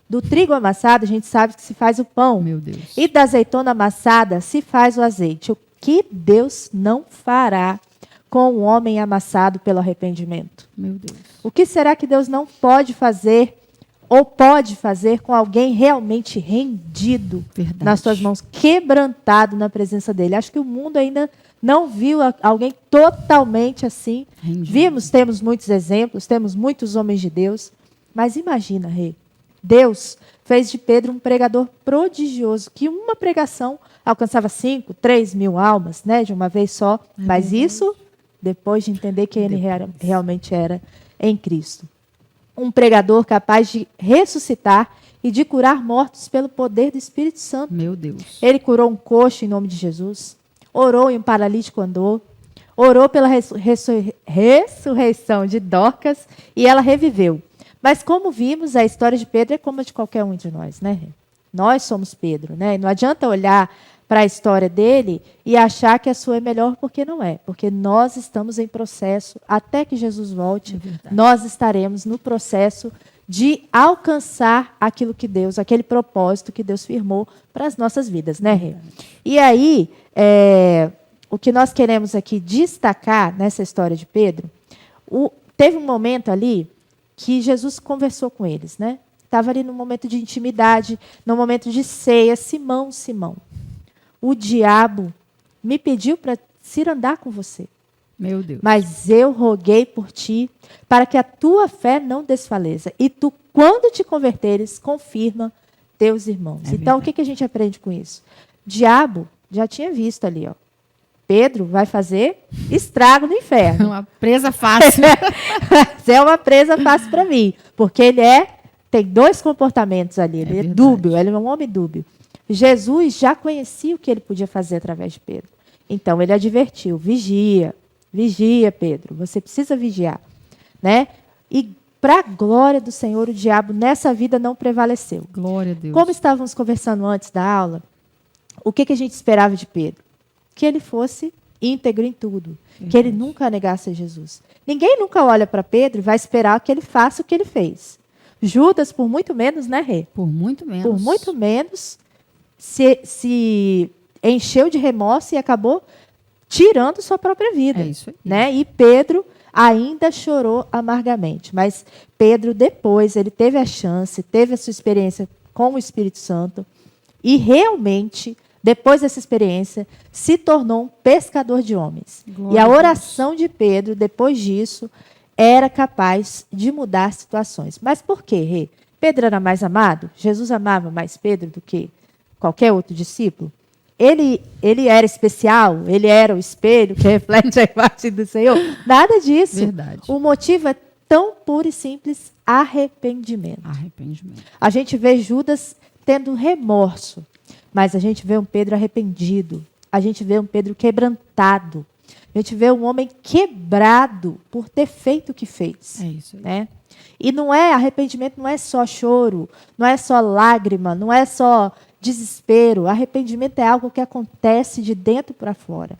Do trigo amassado, a gente sabe que se faz o pão. Meu Deus. E da azeitona amassada, se faz o azeite. O que Deus não fará com o homem amassado pelo arrependimento? Meu Deus. O que será que Deus não pode fazer ou pode fazer com alguém realmente rendido Verdade. nas suas mãos, quebrantado na presença dele? Acho que o mundo ainda não viu alguém totalmente assim. Rendido. Temos muitos exemplos, temos muitos homens de Deus, mas imagina, Rei, Deus fez de Pedro um pregador prodigioso, que uma pregação alcançava 5, 3.000 almas, né, de uma vez só, mas isso depois de entender quem ele realmente era em Cristo. Um pregador capaz de ressuscitar e de curar mortos pelo poder do Espírito Santo. Meu Deus. Ele curou um coxo em nome de Jesus, orou e um paralítico andou, orou pela ressurreição de Dorcas e ela reviveu. Mas como vimos, a história de Pedro é como a de qualquer um de nós, né? Nós somos Pedro, né? Não adianta olhar para a história dele e achar que a sua é melhor, porque não é. Porque nós estamos em processo, até que Jesus volte, nós estaremos no processo de alcançar aquilo que Deus, aquele propósito que Deus firmou para as nossas vidas, né, Rê? E aí, o que nós queremos aqui destacar nessa história de Pedro, teve um momento ali que Jesus conversou com eles, né? Estava ali num momento de intimidade, num momento de ceia. Simão, Simão, o diabo me pediu para ir andar com você. Meu Deus. Mas eu roguei por ti, para que a tua fé não desfaleça. E tu, quando te converteres, confirma teus irmãos. Então, o que a gente aprende com isso? O diabo já tinha visto ali, ó. Pedro vai fazer estrago no inferno. Uma presa fácil. É uma presa fácil para mim, porque ele tem dois comportamentos ali. Ele é verdade. dúbio, ele é um homem dúbio. Jesus já conhecia o que ele podia fazer através de Pedro. Então, ele advertiu: vigia, Pedro, você precisa vigiar. Né? E, para a glória do Senhor, o diabo nessa vida não prevaleceu. Glória a Deus. Como estávamos conversando antes da aula, o que a gente esperava de Pedro? Que ele fosse íntegro em tudo, que ele nunca negasse a Jesus. Ninguém nunca olha para Pedro e vai esperar que ele faça o que ele fez. Judas, por muito menos, né, Rê? Por muito menos. Por muito menos, se encheu de remorso e acabou tirando sua própria vida. É isso aí. Né? E Pedro ainda chorou amargamente. Mas Pedro, depois, ele teve a chance, teve a sua experiência com o Espírito Santo e realmente, depois dessa experiência, se tornou um pescador de homens. Glória e a a Deus. oração de Pedro, depois disso, era capaz de mudar situações. Mas por quê, Rê? Pedro era mais amado? Jesus amava mais Pedro do que qualquer outro discípulo? Ele era especial? Ele era o espelho que reflete a imagem do Senhor? Nada disso. Verdade. O motivo é tão puro e simples: arrependimento. Arrependimento. A gente vê Judas tendo remorso, mas a gente vê um Pedro arrependido. A gente vê um Pedro quebrantado. A gente vê um homem quebrado por ter feito o que fez. É isso aí. Né? E arrependimento não é só choro, não é só lágrima, não é só desespero. Arrependimento é algo que acontece de dentro para fora.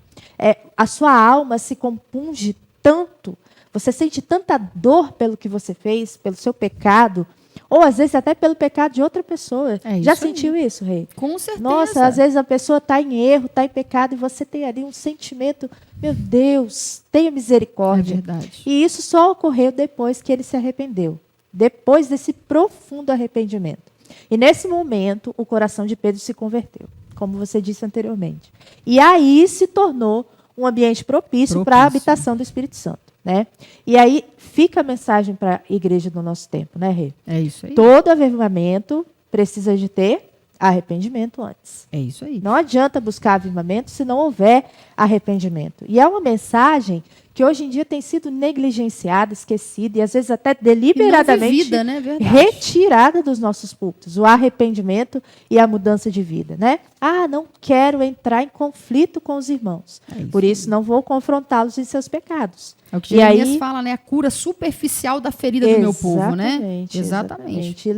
A sua alma se compunge tanto, você sente tanta dor pelo que você fez, pelo seu pecado, ou às vezes até pelo pecado de outra pessoa. É Já isso aí. sentiu isso, Rei? Com certeza. Nossa, às vezes a pessoa está em erro, está em pecado, e você tem ali um sentimento: meu Deus, tenha É misericórdia. verdade. E isso só ocorreu depois que ele se arrependeu. Depois desse profundo arrependimento. E nesse momento, o coração de Pedro se converteu, como você disse anteriormente. E aí se tornou um ambiente propício para a habitação do Espírito Santo. Né? E aí fica a mensagem para a igreja do nosso tempo, né, Rê? É isso aí. Todo avivamento precisa de ter arrependimento antes. É isso aí. Não adianta buscar avivamento se não houver arrependimento. E é uma mensagem que hoje em dia tem sido negligenciada, esquecida e às vezes até deliberadamente vivida, né? Verdade. retirada dos nossos púlpitos. O arrependimento e a mudança de vida, né? Ah, não quero entrar em conflito com os irmãos. Por isso não vou confrontá-los em seus pecados. É o que E Jeremias aí- fala, né? A cura superficial da ferida do meu povo, né? Exatamente.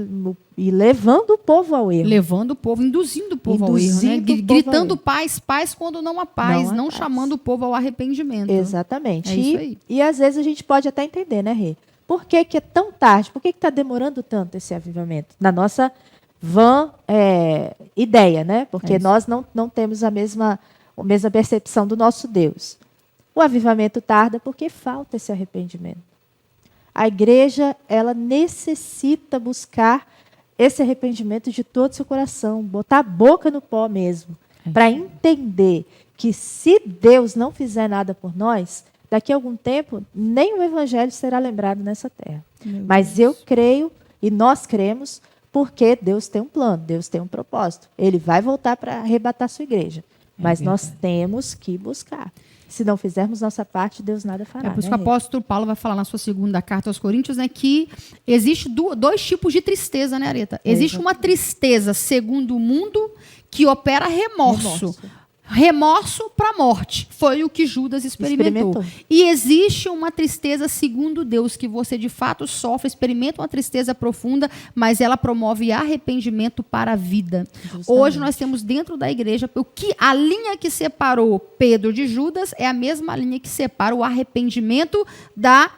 E levando o povo ao erro. Levando o povo, induzindo o povo ao erro, né? Induzindo o povo ao Gritando erro. paz, paz quando não há paz, Não há não paz. chamando o povo ao arrependimento. Exatamente. É isso aí. E às vezes a gente pode até entender, né, Rê? Por que que é tão tarde? Por que está demorando tanto esse avivamento? Na nossa vã ideia, né? Porque É isso. nós não temos a mesma percepção do nosso Deus. O avivamento tarda porque falta esse arrependimento. A igreja, ela necessita buscar esse arrependimento de todo o seu coração, botar a boca no pó mesmo, para entender que se Deus não fizer nada por nós, daqui a algum tempo, nem o evangelho será lembrado nessa terra. Mas eu creio, e nós cremos, porque Deus tem um plano, Deus tem um propósito. Ele vai voltar para arrebatar a sua igreja. Mas nós temos que buscar. Se não fizermos nossa parte, Deus nada fará. É por isso né, que o apóstolo Paulo vai falar na sua segunda carta aos Coríntios, né, que existe dois tipos de tristeza, né, Areta? Existe uma tristeza segundo o mundo que opera remorso. Remorso para a morte. Foi o que Judas experimentou. E existe uma tristeza segundo Deus, que você de fato sofre, experimenta uma tristeza profunda, mas ela promove arrependimento para a vida. Justamente. Hoje nós temos dentro da igreja, a linha que separou Pedro de Judas é a mesma linha que separa o arrependimento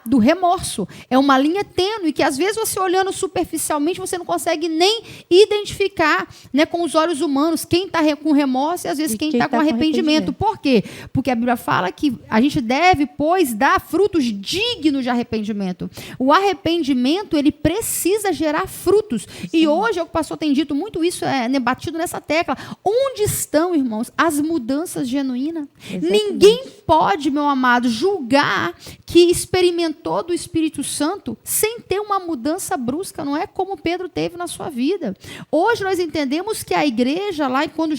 do remorso. É uma linha tênue que às vezes você olhando superficialmente, você não consegue nem identificar, né, com os olhos humanos quem está com remorso e às vezes quem está com arrependimento. Por quê? Porque a Bíblia fala que a gente deve, pois, dar frutos dignos de arrependimento. O arrependimento, ele precisa gerar frutos. E hoje, o pastor tem dito muito isso, batido nessa tecla. Onde estão, irmãos, as mudanças genuínas? Exatamente. Ninguém pode, meu amado, julgar que experimentou do Espírito Santo sem ter uma mudança brusca. Não é como Pedro teve na sua vida. Hoje nós entendemos que a igreja lá, quando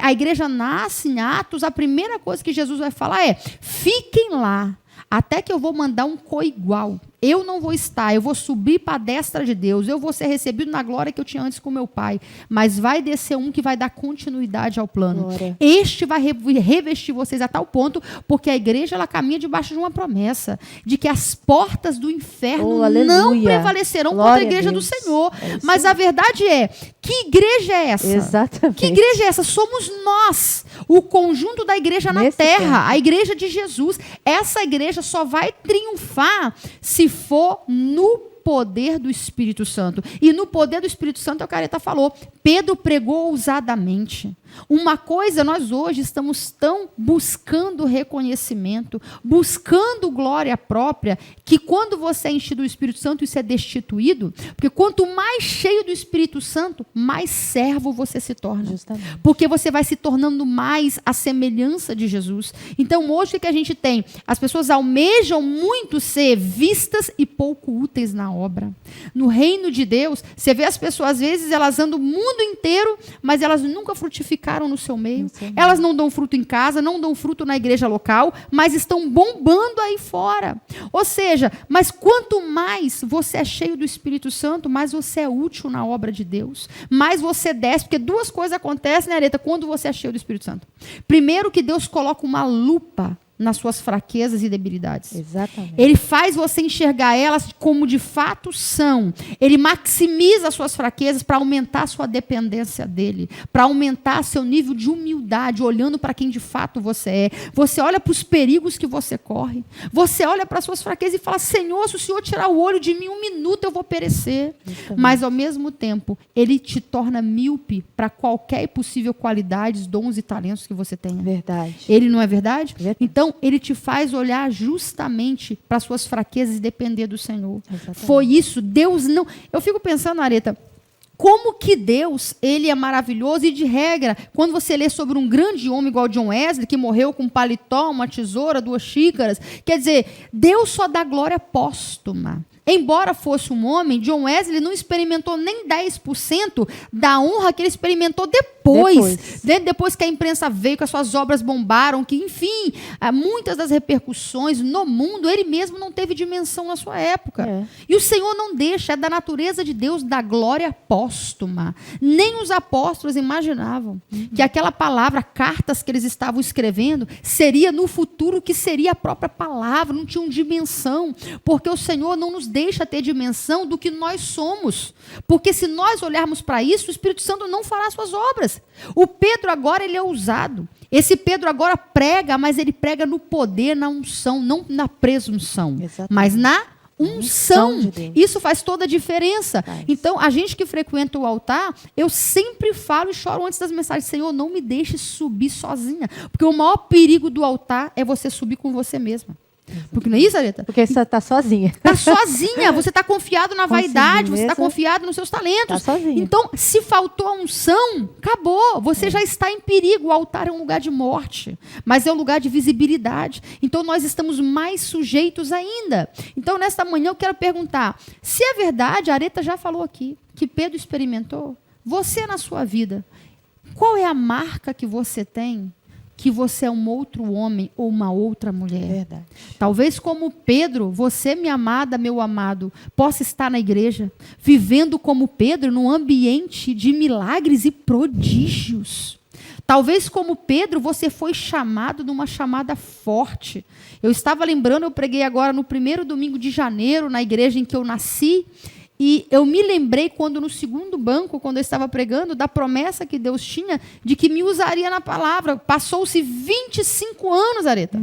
a igreja nasce em Atos, a primeira coisa que Jesus vai falar é: fiquem lá, até que eu vou mandar um coigual. Eu não vou estar, eu vou subir para a destra de Deus, eu vou ser recebido na glória que eu tinha antes com meu Pai. Mas vai descer um que vai dar continuidade ao plano. Glória. Este vai revestir vocês a tal ponto, porque a igreja ela caminha debaixo de uma promessa, de que as portas do inferno não aleluia. prevalecerão Glória contra a igreja a do Deus. Senhor. É isso Mas a verdade é, que igreja é essa? Exatamente. Que igreja é essa? Somos nós, o conjunto da igreja na Nesse terra, tempo. a igreja de Jesus. Essa igreja só vai triunfar se for no poder do Espírito Santo. E no poder do Espírito Santo, é o que a Careta falou, Pedro pregou ousadamente. Uma coisa, nós hoje estamos tão buscando reconhecimento, buscando glória própria, que quando você é enchido do Espírito Santo, isso é destituído, porque quanto mais cheio do Espírito Santo, mais servo você se torna. Justamente. Porque você vai se tornando mais a semelhança de Jesus. Então, hoje, o que a gente tem? As pessoas almejam muito ser vistas e pouco úteis na obra. No reino de Deus, você vê as pessoas, às vezes, elas andam o mundo inteiro, mas elas nunca frutificaram no seu meio. Elas não dão fruto em casa, não dão fruto na igreja local, mas estão bombando aí fora. Ou seja, mas quanto mais você é cheio do Espírito Santo, mais você é útil na obra de Deus. Mais você desce, porque duas coisas acontecem, né, Areta, quando você é cheio do Espírito Santo. Primeiro, que Deus coloca uma lupa nas suas fraquezas e debilidades. Exatamente. Ele faz você enxergar elas como de fato são. Ele maximiza as suas fraquezas para aumentar a sua dependência dele, para aumentar seu nível de humildade, olhando para quem de fato você é. Você olha para os perigos que você corre. Você olha para as suas fraquezas e fala: Senhor, se o Senhor tirar o olho de mim 1 minuto, eu vou perecer. Justamente. Mas, ao mesmo tempo, ele te torna míope para qualquer possível qualidades, dons e talentos que você tenha. Verdade. Ele não é verdade? Verdade. Então, ele te faz olhar justamente para as suas fraquezas e depender do Senhor. Exatamente. Foi isso. Deus não... Eu fico pensando, Areta, como que Deus, ele é maravilhoso e de regra, quando você lê sobre um grande homem igual John Wesley, que morreu com um paletó, uma tesoura, 2 xícaras, quer dizer, Deus só dá glória póstuma. Embora fosse um homem, John Wesley não experimentou nem 10% da honra que ele experimentou depois que a imprensa veio, que as suas obras bombaram, que, enfim, muitas das repercussões no mundo, ele mesmo não teve dimensão na sua época. E o Senhor não deixa, é da natureza de Deus, da glória póstuma. Nem os apóstolos imaginavam que aquela palavra, cartas que eles estavam escrevendo, seria no futuro que seria a própria palavra, não tinham dimensão, porque o Senhor não nos deixa ter dimensão do que nós somos. Porque se nós olharmos para isso, o Espírito Santo não fará suas obras. O Pedro agora, ele é ousado. Esse Pedro agora prega, mas ele prega no poder, na unção, não na presunção, mas na unção. Isso faz toda a diferença. Então, a gente que frequenta o altar, eu sempre falo e choro antes das mensagens: Senhor, não me deixe subir sozinha. Porque o maior perigo do altar é você subir com você mesma. Porque não é isso, Areta? Porque você está sozinha. Está sozinha. Você está confiado na vaidade, você está confiado nos seus talentos. Tá sozinha. Então, se faltou a unção, acabou. Você já está em perigo. O altar é um lugar de morte, mas é um lugar de visibilidade. Então, nós estamos mais sujeitos ainda. Então, nesta manhã, eu quero perguntar: se é verdade, a Areta já falou aqui, que Pedro experimentou, você na sua vida, qual é a marca que você tem? Que você é um outro homem ou uma outra mulher. Verdade. Talvez como Pedro, você, minha amada, meu amado, possa estar na igreja, vivendo como Pedro, num ambiente de milagres e prodígios. Talvez como Pedro, você foi chamado numa chamada forte. Eu estava lembrando, eu preguei agora no 1º domingo de janeiro, na igreja em que eu nasci, e eu me lembrei quando no 2º banco, quando eu estava pregando, da promessa que Deus tinha de que me usaria na palavra. Passou-se 25 anos, Areta.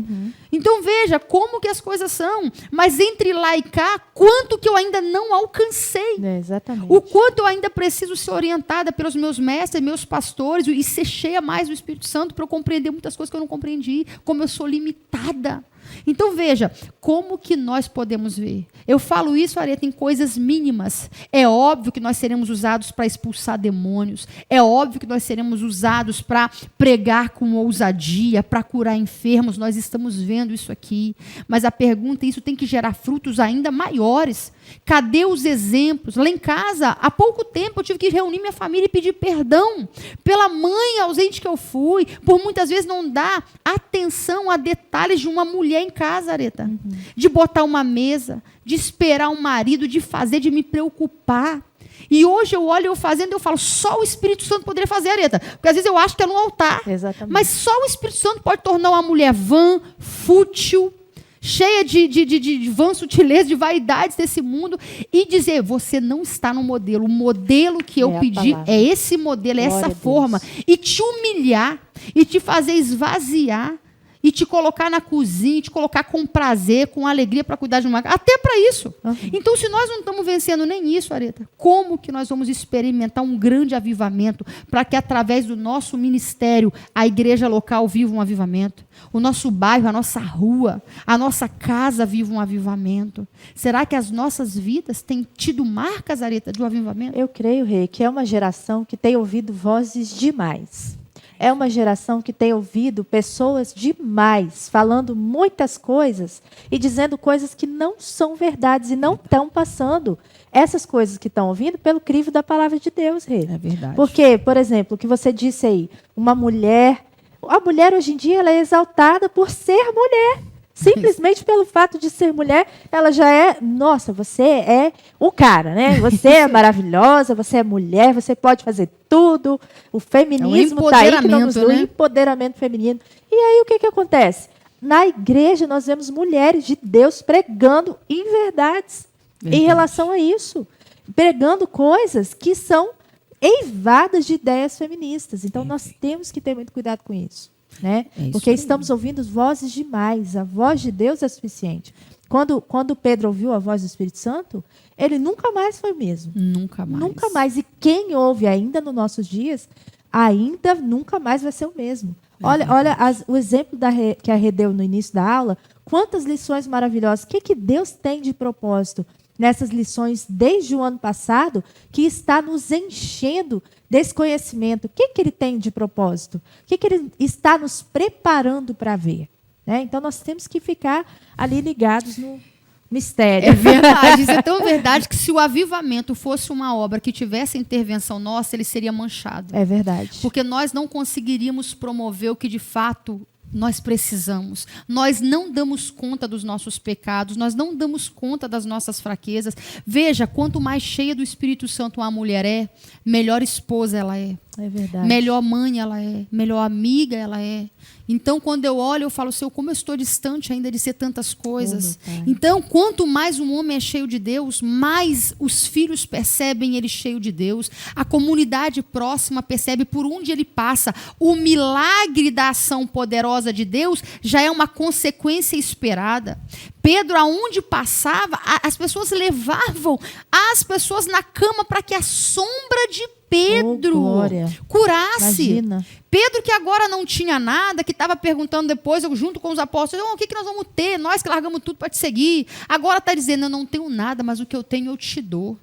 Então veja como que as coisas são. Mas entre lá e cá, quanto que eu ainda não alcancei. Exatamente. O quanto eu ainda preciso ser orientada pelos meus mestres, meus pastores, e ser cheia mais do Espírito Santo para eu compreender muitas coisas que eu não compreendi, como eu sou limitada. Então veja, como que nós podemos ver? Eu falo isso, Areta, em coisas mínimas. É óbvio que nós seremos usados para expulsar demônios. É óbvio que nós seremos usados para pregar com ousadia, para curar enfermos. Nós estamos vendo isso aqui. Mas a pergunta é: isso tem que gerar frutos ainda maiores. Cadê os exemplos? Lá em casa, há pouco tempo, eu tive que reunir minha família e pedir perdão pela mãe ausente que eu fui, por muitas vezes não dar atenção a detalhes de uma mulher em casa, Areta. De botar uma mesa, de esperar um marido, de fazer, de me preocupar. E hoje eu olho eu fazendo e eu falo: só o Espírito Santo poderia fazer, Areta. Porque às vezes eu acho que é no altar. Exatamente. Mas só o Espírito Santo pode tornar uma mulher vã, fútil, cheia de vã sutileza, de vaidades desse mundo, e dizer: você não está no modelo. O modelo que eu pedi é esse modelo, é essa forma. E te humilhar, e te fazer esvaziar, e te colocar na cozinha, e te colocar com prazer, com alegria para cuidar de uma casa. Até para isso. Então, se nós não estamos vencendo nem isso, Areta, como que nós vamos experimentar um grande avivamento para que, através do nosso ministério, a igreja local viva um avivamento? O nosso bairro, a nossa rua, a nossa casa viva um avivamento? Será que as nossas vidas têm tido marcas, Areta, de um avivamento? Eu creio, Rei, que é uma geração que tem ouvido vozes demais. É uma geração que tem ouvido pessoas demais, falando muitas coisas e dizendo coisas que não são verdades e não estão passando essas coisas que estão ouvindo pelo crivo da palavra de Deus, Rei. É verdade. Porque, por exemplo, o que você disse aí, uma mulher... A mulher, hoje em dia, ela é exaltada por ser mulher. Simplesmente pelo fato de ser mulher, ela já é... Nossa, você é um cara, né? Você é maravilhosa, você é mulher, você pode fazer tudo. O feminismo está aí, que vamos do empoderamento feminino. E aí, o que acontece? Na igreja, nós vemos mulheres de Deus pregando inverdades em relação a isso. Pregando coisas que são eivadas de ideias feministas. Então, nós temos que ter muito cuidado com isso. Né? Porque estamos ouvindo vozes demais. A voz de Deus é suficiente. Quando Pedro ouviu a voz do Espírito Santo, ele nunca mais foi o mesmo. Nunca mais. Nunca mais. E quem ouve ainda nos nossos dias, ainda nunca mais vai ser o mesmo. Olha o exemplo que a Rê deu no início da aula. Quantas lições maravilhosas. O que Deus tem de propósito? nessas lições desde o ano passado, que está nos enchendo desse conhecimento. O que ele tem de propósito? O que ele está nos preparando para ver? Né? Então, nós temos que ficar ali ligados no mistério. É verdade, isso é tão verdade que se o avivamento fosse uma obra que tivesse intervenção nossa, ele seria manchado. É verdade. Porque nós não conseguiríamos promover o que de fato nós precisamos. Nós não damos conta dos nossos pecados, nós não damos conta das nossas fraquezas. Veja, quanto mais cheia do Espírito Santo uma mulher é, melhor esposa ela é. É verdade. Melhor mãe ela é, melhor amiga ela é. Então, quando eu olho, eu falo, Senhor, como eu estou distante ainda de ser tantas coisas. Então, quanto mais um homem é cheio de Deus, mais os filhos percebem ele cheio de Deus. A comunidade próxima percebe por onde ele passa. O milagre da ação poderosa de Deus já é uma consequência esperada. Pedro, aonde passava, as pessoas levavam as pessoas na cama para que a sombra de Pedro curasse. Imagina. Pedro, que agora não tinha nada, que estava perguntando depois, eu junto com os apóstolos, o que nós vamos ter? Nós que largamos tudo para te seguir. Agora está dizendo, eu não tenho nada, mas o que eu tenho eu te dou.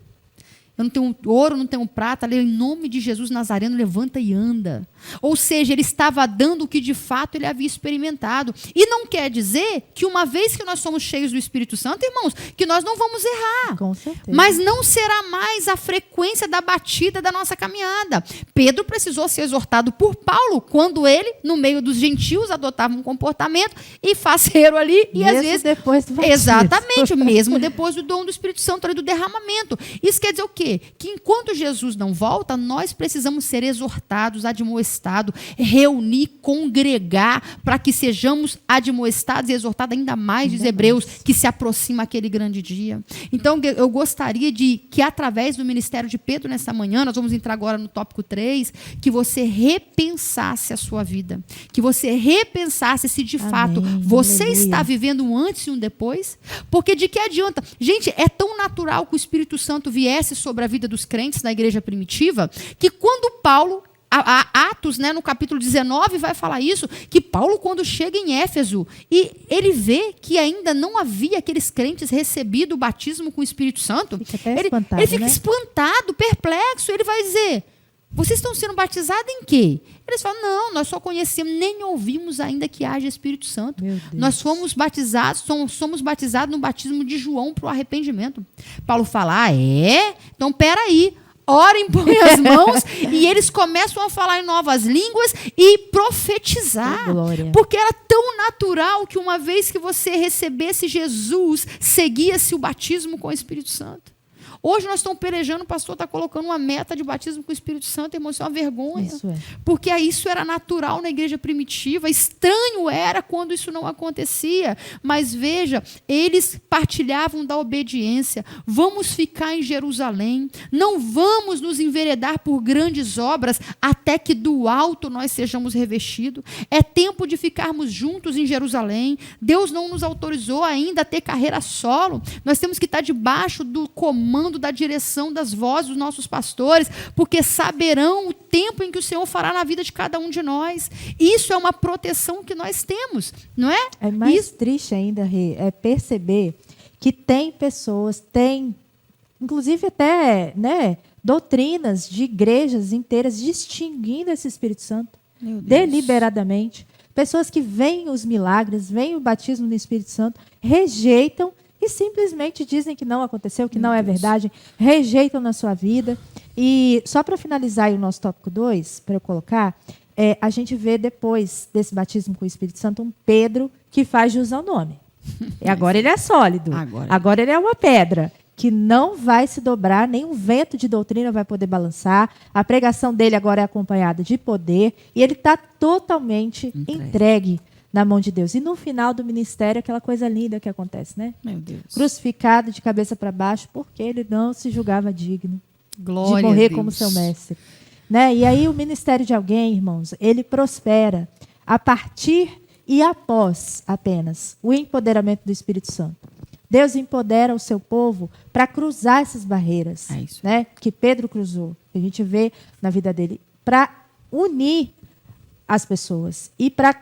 Eu não tenho ouro, não tenho prata, em nome de Jesus Nazareno, levanta e anda. Ou seja, ele estava dando o que de fato ele havia experimentado. E não quer dizer que uma vez que nós somos cheios do Espírito Santo, irmãos, que nós não vamos errar. Com certeza. Mas não será mais a frequência da batida da nossa caminhada. Pedro precisou ser exortado por Paulo, quando ele, no meio dos gentios, adotava um comportamento e faceiro ali, e mesmo às vezes... depois do batismo. Exatamente, mesmo depois do dom do Espírito Santo, ali, do derramamento. Isso quer dizer o quê? Que enquanto Jesus não volta, nós precisamos ser exortados, admoestados, reunir, congregar, para que sejamos admoestados e exortados ainda mais, diz Hebreus, que se aproxima aquele grande dia. Então, eu gostaria de que, através do ministério de Pedro nessa manhã, nós vamos entrar agora no tópico 3, que você repensasse a sua vida, que você repensasse se de fato você está vivendo um antes e um depois, porque de que adianta? Gente, é tão natural que o Espírito Santo viesse sobre a vida dos crentes na igreja primitiva, que quando Paulo, Atos, né, no capítulo 19, vai falar isso, que Paulo, quando chega em Éfeso, e ele vê que ainda não havia aqueles crentes recebido o batismo com o Espírito Santo, ele fica espantado, perplexo, ele vai dizer, vocês estão sendo batizados em quê? Eles falam, não, nós só conhecemos, nem ouvimos ainda que haja Espírito Santo. Nós fomos batizados, somos batizados no batismo de João para o arrependimento. Paulo fala, então peraí, orem, põem as mãos, e eles começam a falar em novas línguas e profetizar. Porque era tão natural que uma vez que você recebesse Jesus, seguia-se o batismo com o Espírito Santo. Hoje nós estamos pelejando, o pastor está colocando uma meta de batismo com o Espírito Santo, irmão, isso é uma vergonha. Porque isso era natural na igreja primitiva, estranho era quando isso não acontecia. Mas veja, eles partilhavam da obediência. Vamos ficar em Jerusalém, não vamos nos enveredar por grandes obras até que do alto nós sejamos revestidos. É tempo de ficarmos juntos em Jerusalém. Deus não nos autorizou ainda a ter carreira solo. Nós temos que estar debaixo do comando, da direção das vozes dos nossos pastores, porque saberão o tempo em que o Senhor fará na vida de cada um de nós. Isso é uma proteção que nós temos, não é? É mais triste ainda, Rê, é perceber que tem pessoas, inclusive até, né, doutrinas de igrejas inteiras distinguindo esse Espírito Santo deliberadamente. Pessoas que veem os milagres, veem o batismo do Espírito Santo, rejeitam e simplesmente dizem que não aconteceu, que não é verdade, rejeitam na sua vida. E só para finalizar aí o nosso tópico 2, para eu colocar, a gente vê depois desse batismo com o Espírito Santo um Pedro que faz jus ao nome. E agora ele é sólido, agora ele é uma pedra que não vai se dobrar, nenhum vento de doutrina vai poder balançar. A pregação dele agora é acompanhada de poder e ele está totalmente entregue na mão de Deus. E no final do ministério, aquela coisa linda que acontece, né? Meu Deus. Crucificado de cabeça para baixo, porque ele não se julgava digno de Glória morrer a Deus. como seu mestre. Né? E aí o ministério de alguém, irmãos, ele prospera a partir e após apenas o empoderamento do Espírito Santo. Deus empodera o seu povo para cruzar essas barreiras, né? Que Pedro cruzou, que a gente vê na vida dele, para unir as pessoas e para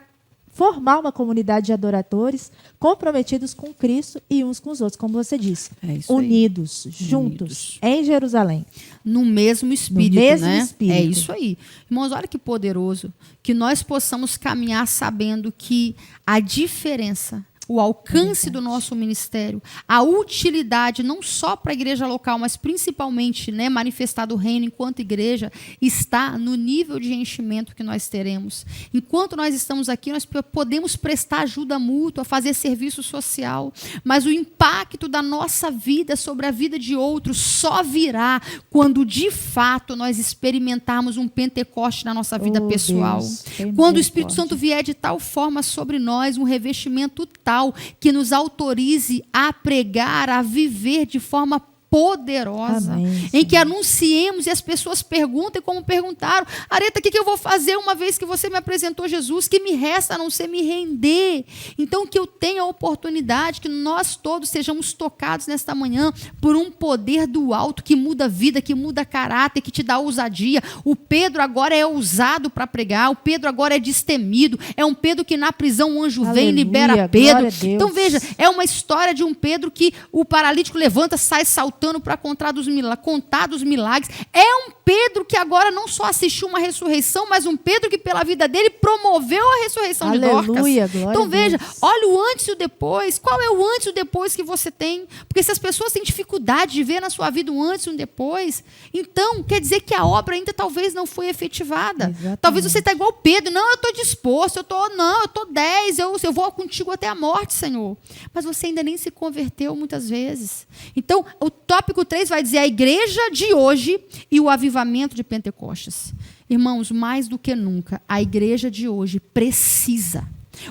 formar uma comunidade de adoradores comprometidos com Cristo e uns com os outros, como você disse. É isso aí. Unidos, juntos, em Jerusalém. No mesmo espírito, No mesmo né? espírito. É isso aí. Irmãos, olha que poderoso. Que nós possamos caminhar sabendo que a diferença, o alcance do nosso ministério, a utilidade, não só para a igreja local, mas principalmente, né, manifestado o reino enquanto igreja, está no nível de enchimento que nós teremos. Enquanto nós estamos aqui, nós podemos prestar ajuda mútua, fazer serviço social, mas o impacto da nossa vida sobre a vida de outros só virá quando, de fato, nós experimentarmos um Pentecoste na nossa vida Oh, pessoal. Deus, tem Quando o Espírito misericórdia. Santo vier de tal forma sobre nós, um revestimento tal que nos autorize a pregar, a viver de forma poderosa, Amém, em que anunciemos e as pessoas perguntem como perguntaram: Areta, o que eu vou fazer uma vez que você me apresentou Jesus? Que me resta a não ser me render? Então que eu tenha a oportunidade, que nós todos sejamos tocados nesta manhã por um poder do alto que muda a vida, que muda caráter, que te dá ousadia. O Pedro agora é ousado para pregar, o Pedro agora é destemido, é um Pedro que na prisão o anjo vem e libera Aleluia, Pedro. glória a Deus. Então veja, é uma história de um Pedro que o paralítico levanta, sai saltando para contar dos milagres. É um Pedro que agora não só assistiu uma ressurreição, mas um Pedro que pela vida dele promoveu a ressurreição de Dorcas. Aleluia, glória Então a veja, Deus. olha o antes e o depois. Qual é o antes e o depois que você tem? Porque se as pessoas têm dificuldade de ver na sua vida um antes e um depois, então quer dizer que a obra ainda talvez não foi efetivada. Exatamente. Talvez você está igual Pedro. Não, eu estou disposto, eu estou 10, eu vou contigo até a morte, Senhor. Mas você ainda nem se converteu muitas vezes. Então, o tópico 3 vai dizer a igreja de hoje e o avivamento de Pentecostes. Irmãos, mais do que nunca, a igreja de hoje precisa.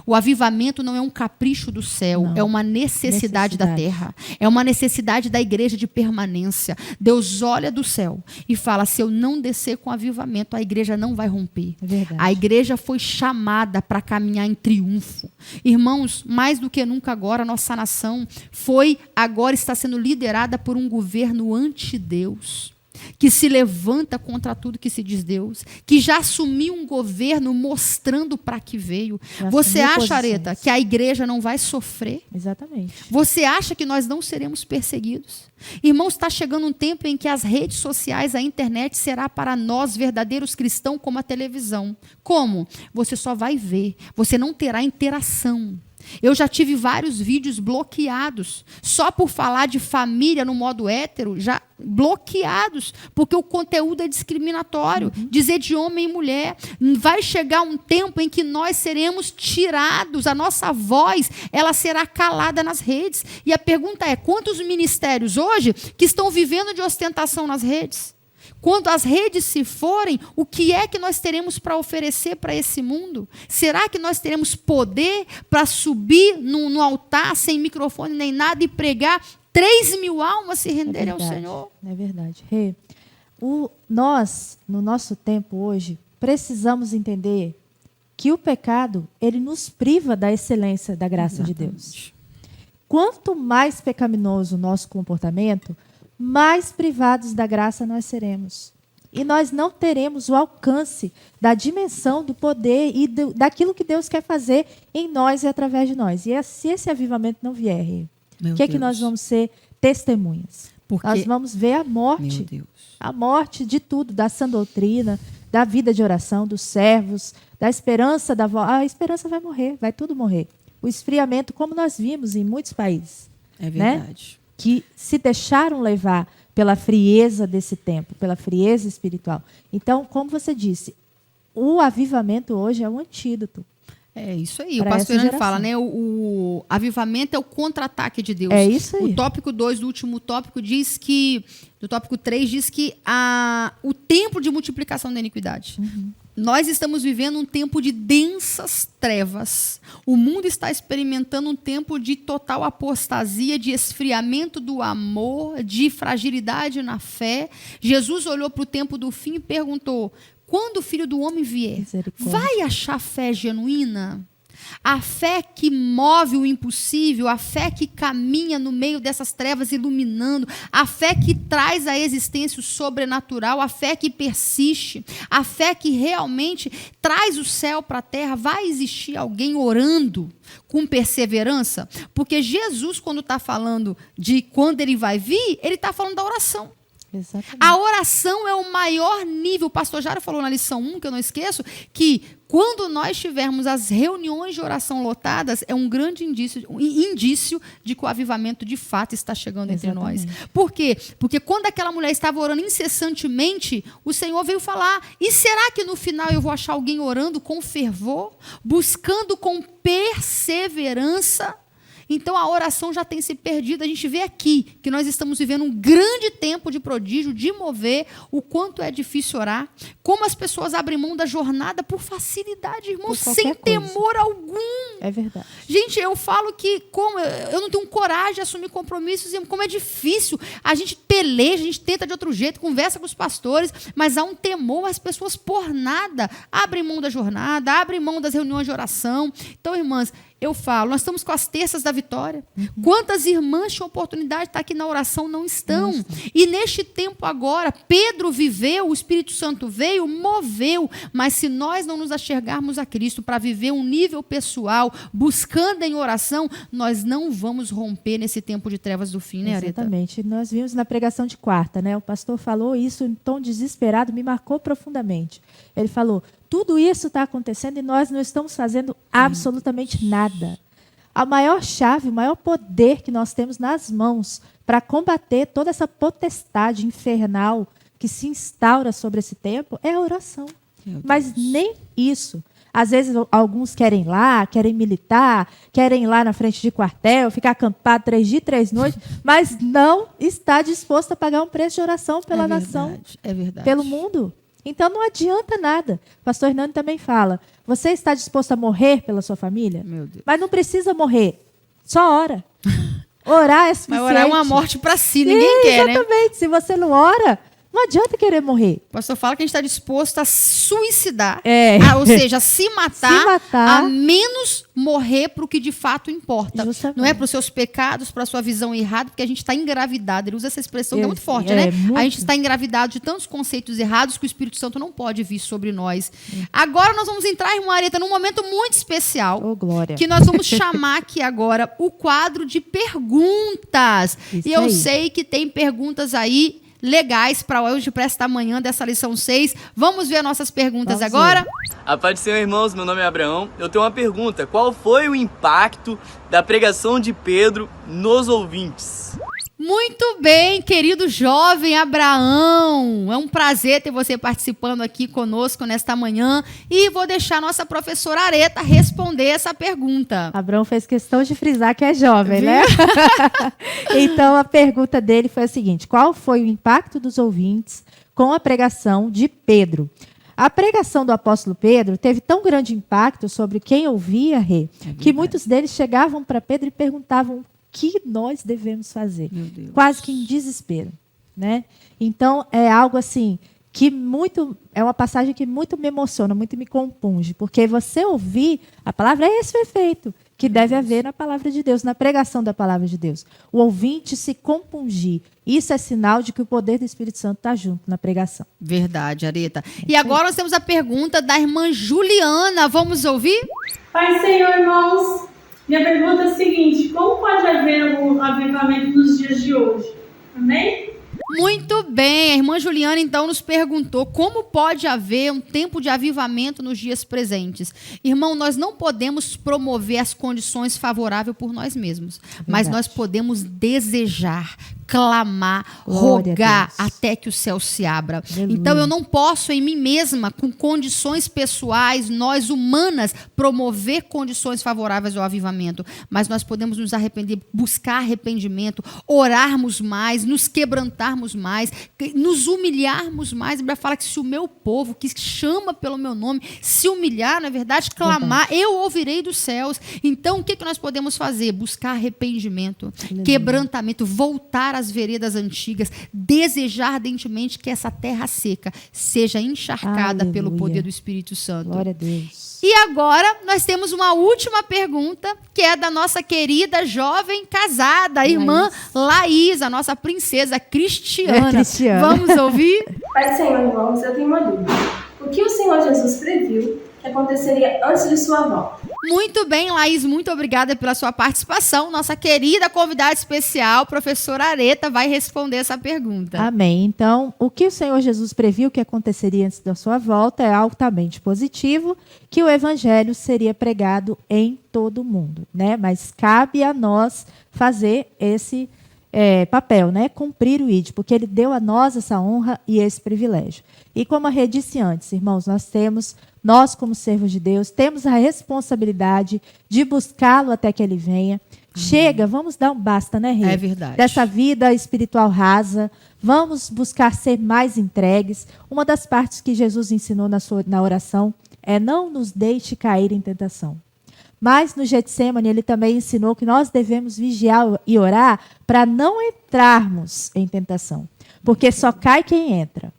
O avivamento não é um capricho do céu, Não. é uma necessidade da terra. É uma necessidade da igreja de permanência. Deus olha do céu e fala: se eu não descer com avivamento, a igreja não vai romper. É verdade. A igreja foi chamada para caminhar em triunfo. Irmãos, mais do que nunca agora, a nossa nação está sendo liderada por um governo anti-Deus, que se levanta contra tudo que se diz Deus, que já assumiu um governo mostrando para que veio. Já Você assumiu acha, Areta, posições. que a igreja não vai sofrer? Exatamente. Você acha que nós não seremos perseguidos? Irmãos, está chegando um tempo em que as redes sociais, a internet, será para nós verdadeiros cristãos como a televisão. Como? Você só vai ver, você não terá interação. Eu já tive vários vídeos bloqueados, só por falar de família no modo hétero, já bloqueados, porque o conteúdo é discriminatório, dizer de homem e mulher. Vai chegar um tempo em que nós seremos tirados, a nossa voz, ela será calada nas redes. E a pergunta é: quantos ministérios hoje que estão vivendo de ostentação nas redes? Quando as redes se forem, o que é que nós teremos para oferecer para esse mundo? Será que nós teremos poder para subir no altar sem microfone nem nada e pregar 3.000 almas se renderem ao Senhor? É verdade. Rê, nós, no nosso tempo hoje, precisamos entender que o pecado, ele nos priva da excelência da graça de Deus. Quanto mais pecaminoso o nosso comportamento, mais privados da graça nós seremos. E nós não teremos o alcance da dimensão do poder e daquilo que Deus quer fazer em nós e através de nós. E se esse avivamento não vier, o que é que nós vamos ser? Testemunhas. Porque, nós vamos ver a morte. A morte de tudo, da sã doutrina, da vida de oração, dos servos, da esperança da a esperança vai morrer, vai tudo morrer. O esfriamento, como nós vimos em muitos países. É verdade. Né? Que se deixaram levar pela frieza desse tempo, pela frieza espiritual. Então, como você disse, o avivamento hoje é um antídoto. É isso aí. O Pra pastor essa Hernani fala, geração. né? O avivamento é o contra-ataque de Deus. É isso aí. O tópico 2 do último tópico diz que, do tópico 3 diz que o tempo de multiplicação da iniquidade. Nós estamos vivendo um tempo de densas trevas. O mundo está experimentando um tempo de total apostasia, de esfriamento do amor, de fragilidade na fé. Jesus olhou para o tempo do fim e perguntou: quando o Filho do Homem vier, Misericórdia. vai achar fé genuína? A fé que move o impossível, a fé que caminha no meio dessas trevas iluminando, a fé que traz à existência o sobrenatural, a fé que persiste, a fé que realmente traz o céu para a terra. Vai existir alguém orando com perseverança? Porque Jesus, quando está falando de quando ele vai vir, ele está falando da oração. Exatamente. A oração é o maior nível. O pastor Jário falou na lição 1, que eu não esqueço, que quando nós tivermos as reuniões de oração lotadas, é um grande indício de que o avivamento de fato está chegando entre nós. Por quê? Porque quando aquela mulher estava orando incessantemente, o Senhor veio falar: e será que no final eu vou achar alguém orando com fervor, buscando com perseverança? Então a oração já tem se perdido. A gente vê aqui que nós estamos vivendo um grande tempo de prodígio, de mover, o quanto é difícil orar, como as pessoas abrem mão da jornada por facilidade, irmão, sem temor algum. É verdade. Gente, eu falo que como eu não tenho coragem de assumir compromissos, como é difícil. A gente peleja, a gente tenta de outro jeito, conversa com os pastores, mas há um temor. As pessoas por nada abrem mão da jornada, abrem mão das reuniões de oração. Então, irmãs, eu falo, nós estamos com as terças da vitória. Quantas irmãs tinham oportunidade de estar aqui na oração, não estão. E neste tempo agora, Pedro viveu, o Espírito Santo veio, moveu. Mas se nós não nos achegarmos a Cristo para viver um nível pessoal, buscando em oração, nós não vamos romper nesse tempo de trevas do fim, né, Areta? Exatamente. Nós vimos na pregação de quarta, né? O pastor falou isso em tom desesperado, me marcou profundamente. Ele falou: tudo isso está acontecendo e nós não estamos fazendo absolutamente nada. A maior chave, o maior poder que nós temos nas mãos para combater toda essa potestade infernal que se instaura sobre esse tempo é a oração. Mas nem isso. Às vezes alguns querem ir lá, querem militar, querem ir lá na frente de quartel, ficar acampado 3 dias e 3 noites, mas não está disposto a pagar um preço de oração pela nação, pelo mundo. Então não adianta nada. O pastor Hernando também fala: você está disposto a morrer pela sua família? Meu Deus. Mas não precisa morrer, só ora. Orar é suficiente. Mas orar é uma morte para si, ninguém quer, né? Exatamente. Se você não ora, não adianta querer morrer. O pastor fala que a gente está disposto a suicidar, ou seja, a se matar, a menos morrer para o que de fato importa. Justamente. Não é para os seus pecados, para a sua visão errada, porque a gente está engravidado. Ele usa essa expressão que é muito forte, né? Muito. A gente está engravidado de tantos conceitos errados que o Espírito Santo não pode vir sobre nós. Agora nós vamos entrar, irmã Areta, num momento muito especial, glória, que nós vamos chamar aqui agora o quadro de perguntas. Isso e eu aí. sei que tem perguntas aí legais para hoje, para esta manhã dessa lição 6. Vamos ver nossas perguntas agora? A paz do Senhor, irmãos, meu nome é Abraão. Eu tenho uma pergunta: qual foi o impacto da pregação de Pedro nos ouvintes? Muito bem, querido jovem Abraão. É um prazer ter você participando aqui conosco nesta manhã. E vou deixar a nossa professora Areta responder essa pergunta. Abraão fez questão de frisar que é jovem, né? Então, a pergunta dele foi a seguinte: qual foi o impacto dos ouvintes com a pregação de Pedro? A pregação do apóstolo Pedro teve tão grande impacto sobre quem ouvia, que muitos deles chegavam para Pedro e perguntavam: o que nós devemos fazer? Quase que em desespero, né? Então, é algo assim que é uma passagem que muito me emociona, muito me compunge, porque você ouvir a palavra é esse o efeito que deve haver na palavra de Deus, na pregação da palavra de Deus. O ouvinte se compungir. Isso é sinal de que o poder do Espírito Santo está junto na pregação. Verdade, Areta. E agora nós temos a pergunta da irmã Juliana. Vamos ouvir? Pai Senhor, irmãos, minha pergunta é a seguinte: como pode haver um avivamento nos dias de hoje? Amém? Muito bem, a irmã Juliana então nos perguntou como pode haver um tempo de avivamento nos dias presentes. Irmão, nós não podemos promover as condições favoráveis por nós mesmos, mas nós podemos desejar, clamar, rogar até que o céu se abra. Aleluia. Então eu não posso em mim mesma, com condições pessoais, nós humanas, promover condições favoráveis ao avivamento, mas nós podemos nos arrepender, buscar arrependimento, orarmos mais, nos quebrantarmos mais, nos humilharmos mais. A Bíblia fala que se o meu povo, que chama pelo meu nome, se humilhar, na verdade, clamar, eu ouvirei dos céus. Então o que nós podemos fazer? Buscar arrependimento, quebrantamento, voltar voltar às veredas antigas, desejar ardentemente que essa terra seca seja encharcada pelo Aleluia. poder do Espírito Santo. Glória a Deus. E agora nós temos uma última pergunta, que é da nossa querida jovem casada, a irmã Laís, a nossa princesa cristiana. Cristiana. Vamos ouvir? Pai do Senhor, irmãos, eu tenho uma dúvida. O que o Senhor Jesus previu que aconteceria antes de sua volta? Muito bem, Laís, muito obrigada pela sua participação. Nossa querida convidada especial, professora Areta, vai responder essa pergunta. Amém. Então, o que o Senhor Jesus previu que aconteceria antes da sua volta é altamente positivo, que o evangelho seria pregado em todo o mundo, né? Mas cabe a nós fazer esse papel, né? Cumprir o ID, porque ele deu a nós essa honra e esse privilégio. E como a Rê disse antes, irmãos, nós como servos de Deus, temos a responsabilidade de buscá-lo até que ele venha. Chega, vamos dar um basta, né, Rê? É verdade. Dessa vida espiritual rasa, vamos buscar ser mais entregues. Uma das partes que Jesus ensinou na oração é: não nos deixe cair em tentação. Mas no Getsêmani ele também ensinou que nós devemos vigiar e orar para não entrarmos em tentação. Porque só cai quem entra.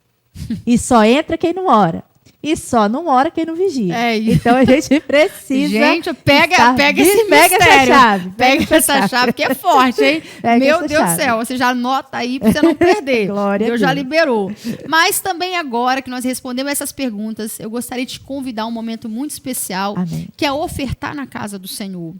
E só entra quem não ora. E só não ora quem não vigia. É isso. Então a gente precisa. Gente, pega esse pega mistério. essa chave. Pega essa chave, que é forte, hein? Pega Meu essa Deus do chave. céu, você já anota aí para você não perder. Glória a Deus já Deus. liberou. Mas também agora que nós respondemos essas perguntas, eu gostaria de te convidar a um momento muito especial, Amém. que é ofertar na casa do Senhor.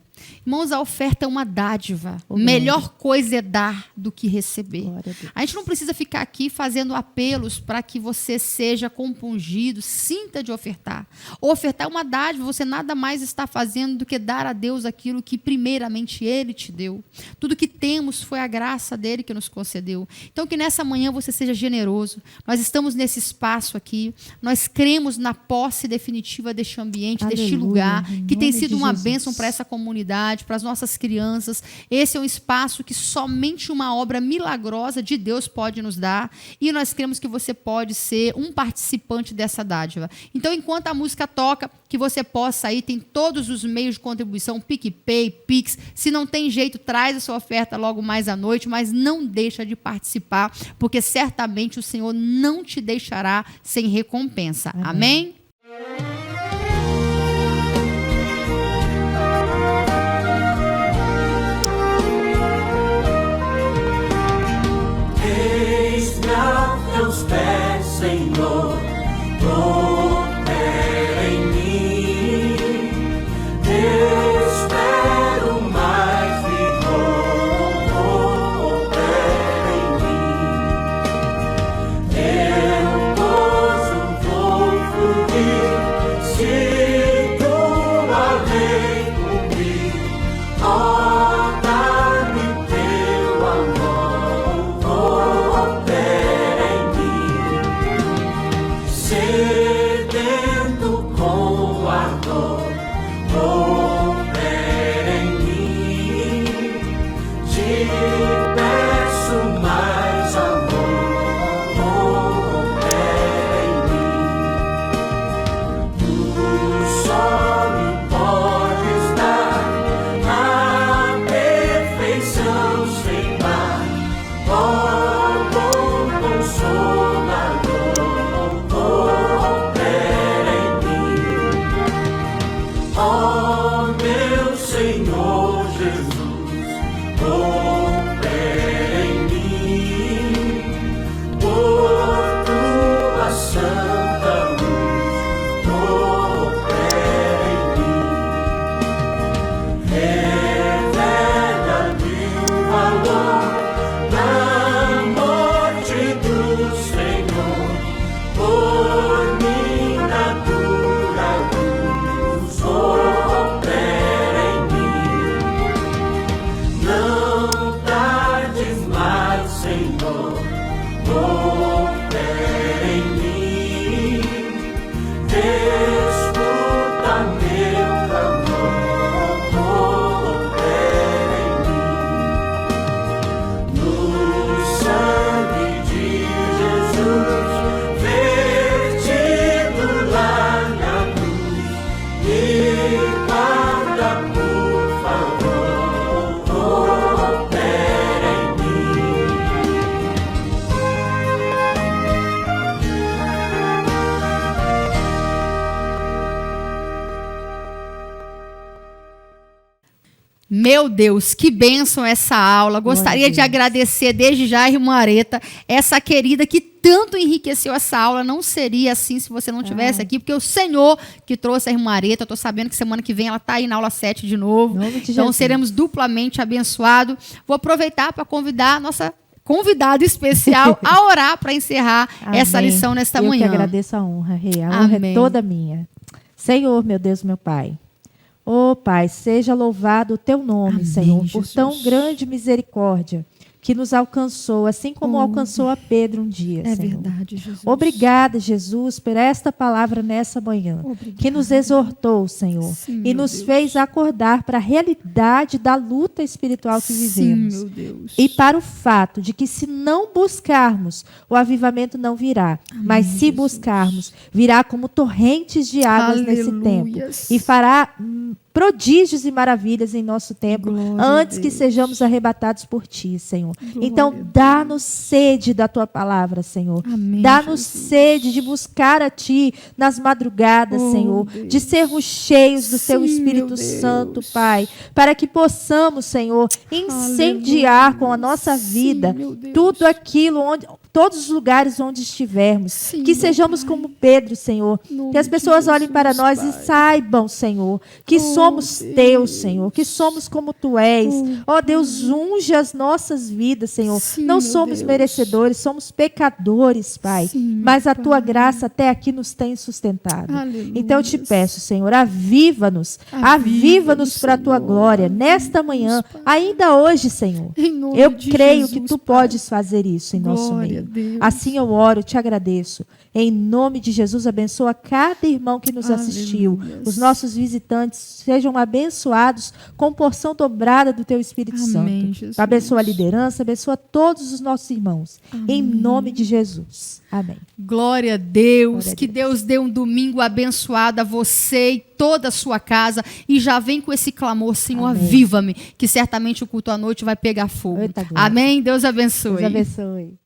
Irmãos, a oferta é uma dádiva. Oh, Melhor coisa é dar do que receber. Glória a Deus. A gente não precisa ficar aqui fazendo apelos para que você seja compungido, sinta de ofertar. Ofertar é uma dádiva, você nada mais está fazendo do que dar a Deus aquilo que primeiramente Ele te deu. Tudo que temos foi a graça dEle que nos concedeu. Então que nessa manhã você seja generoso. Nós estamos nesse espaço aqui, nós cremos na posse definitiva deste ambiente, deste Aleluia, lugar, em que tem nome sido de uma Jesus. bênção para essa comunidade, para as nossas crianças. Esse é um espaço que somente uma obra milagrosa de Deus pode nos dar, e nós cremos que você pode ser um participante dessa dádiva. Então, enquanto a música toca, que você possa aí, tem todos os meios de contribuição, PicPay, Pix. Se não tem jeito, traz a sua oferta logo mais à noite, mas não deixa de participar, porque certamente o Senhor não te deixará sem recompensa. Amém? Eis-me a teus pés, Senhor, opera em mim. Espero mais opera em mim. Eu gozo, vou fluir. Meu Deus, que bênção essa aula. Gostaria de agradecer desde já a irmã Areta, essa querida que tanto enriqueceu essa aula. Não seria assim se você não estivesse aqui, porque o Senhor que trouxe a irmã Areta. Eu estou sabendo que semana que vem ela está aí na aula 7 de novo. Então seremos duplamente abençoados. Vou aproveitar para convidar a nossa convidada especial a orar para encerrar essa lição nesta manhã. Eu que agradeço a honra, Rei. A honra é toda minha. Senhor, meu Deus, meu Pai. Ó Pai, seja louvado o teu nome, Senhor, por tão grande misericórdia que nos alcançou, assim como alcançou a Pedro um dia, Senhor. Verdade, Jesus. Obrigada, Jesus, por esta palavra nessa manhã, que nos exortou, Senhor, e nos fez acordar para a realidade da luta espiritual que vivemos. Meu Deus. E para o fato de que se não buscarmos, o avivamento não virá. Mas se buscarmos, virá como torrentes de águas nesse tempo. E fará prodígios e maravilhas em nosso tempo, antes que sejamos arrebatados por Ti, Senhor. Então, dá-nos sede da Tua palavra, Senhor. Dá-nos sede de buscar a Ti nas madrugadas, Senhor. De sermos cheios do Teu Espírito Santo, Pai. Para que possamos, Senhor, incendiar com a nossa vida tudo aquilo onde... todos os lugares onde estivermos. Que sejamos como Pedro, Senhor. Que as pessoas olhem para nós e saibam, Senhor, que somos Teus, Senhor. Que somos como Tu és. Ó Deus, unge as nossas vidas, Senhor. Não somos merecedores, somos pecadores, Pai. Mas a Tua graça até aqui nos tem sustentado. Então eu te peço, Senhor, aviva-nos. Aviva-nos para a Tua glória. Nesta manhã, ainda hoje, Senhor. Eu creio que Tu podes fazer isso em nosso meio. Assim eu oro, te agradeço. Em nome de Jesus, abençoa cada irmão que nos assistiu. Os nossos visitantes sejam abençoados com porção dobrada do Teu Espírito Santo. Jesus. Abençoa a liderança, abençoa todos os nossos irmãos. Em nome de Jesus. Amém. Glória a Deus. Glória a Que Deus dê um domingo abençoado a você e toda a sua casa. E já vem com esse clamor, Senhor, aviva-me, que certamente o culto à noite vai pegar fogo. Eita, glória. Amém? Deus abençoe. Deus abençoe.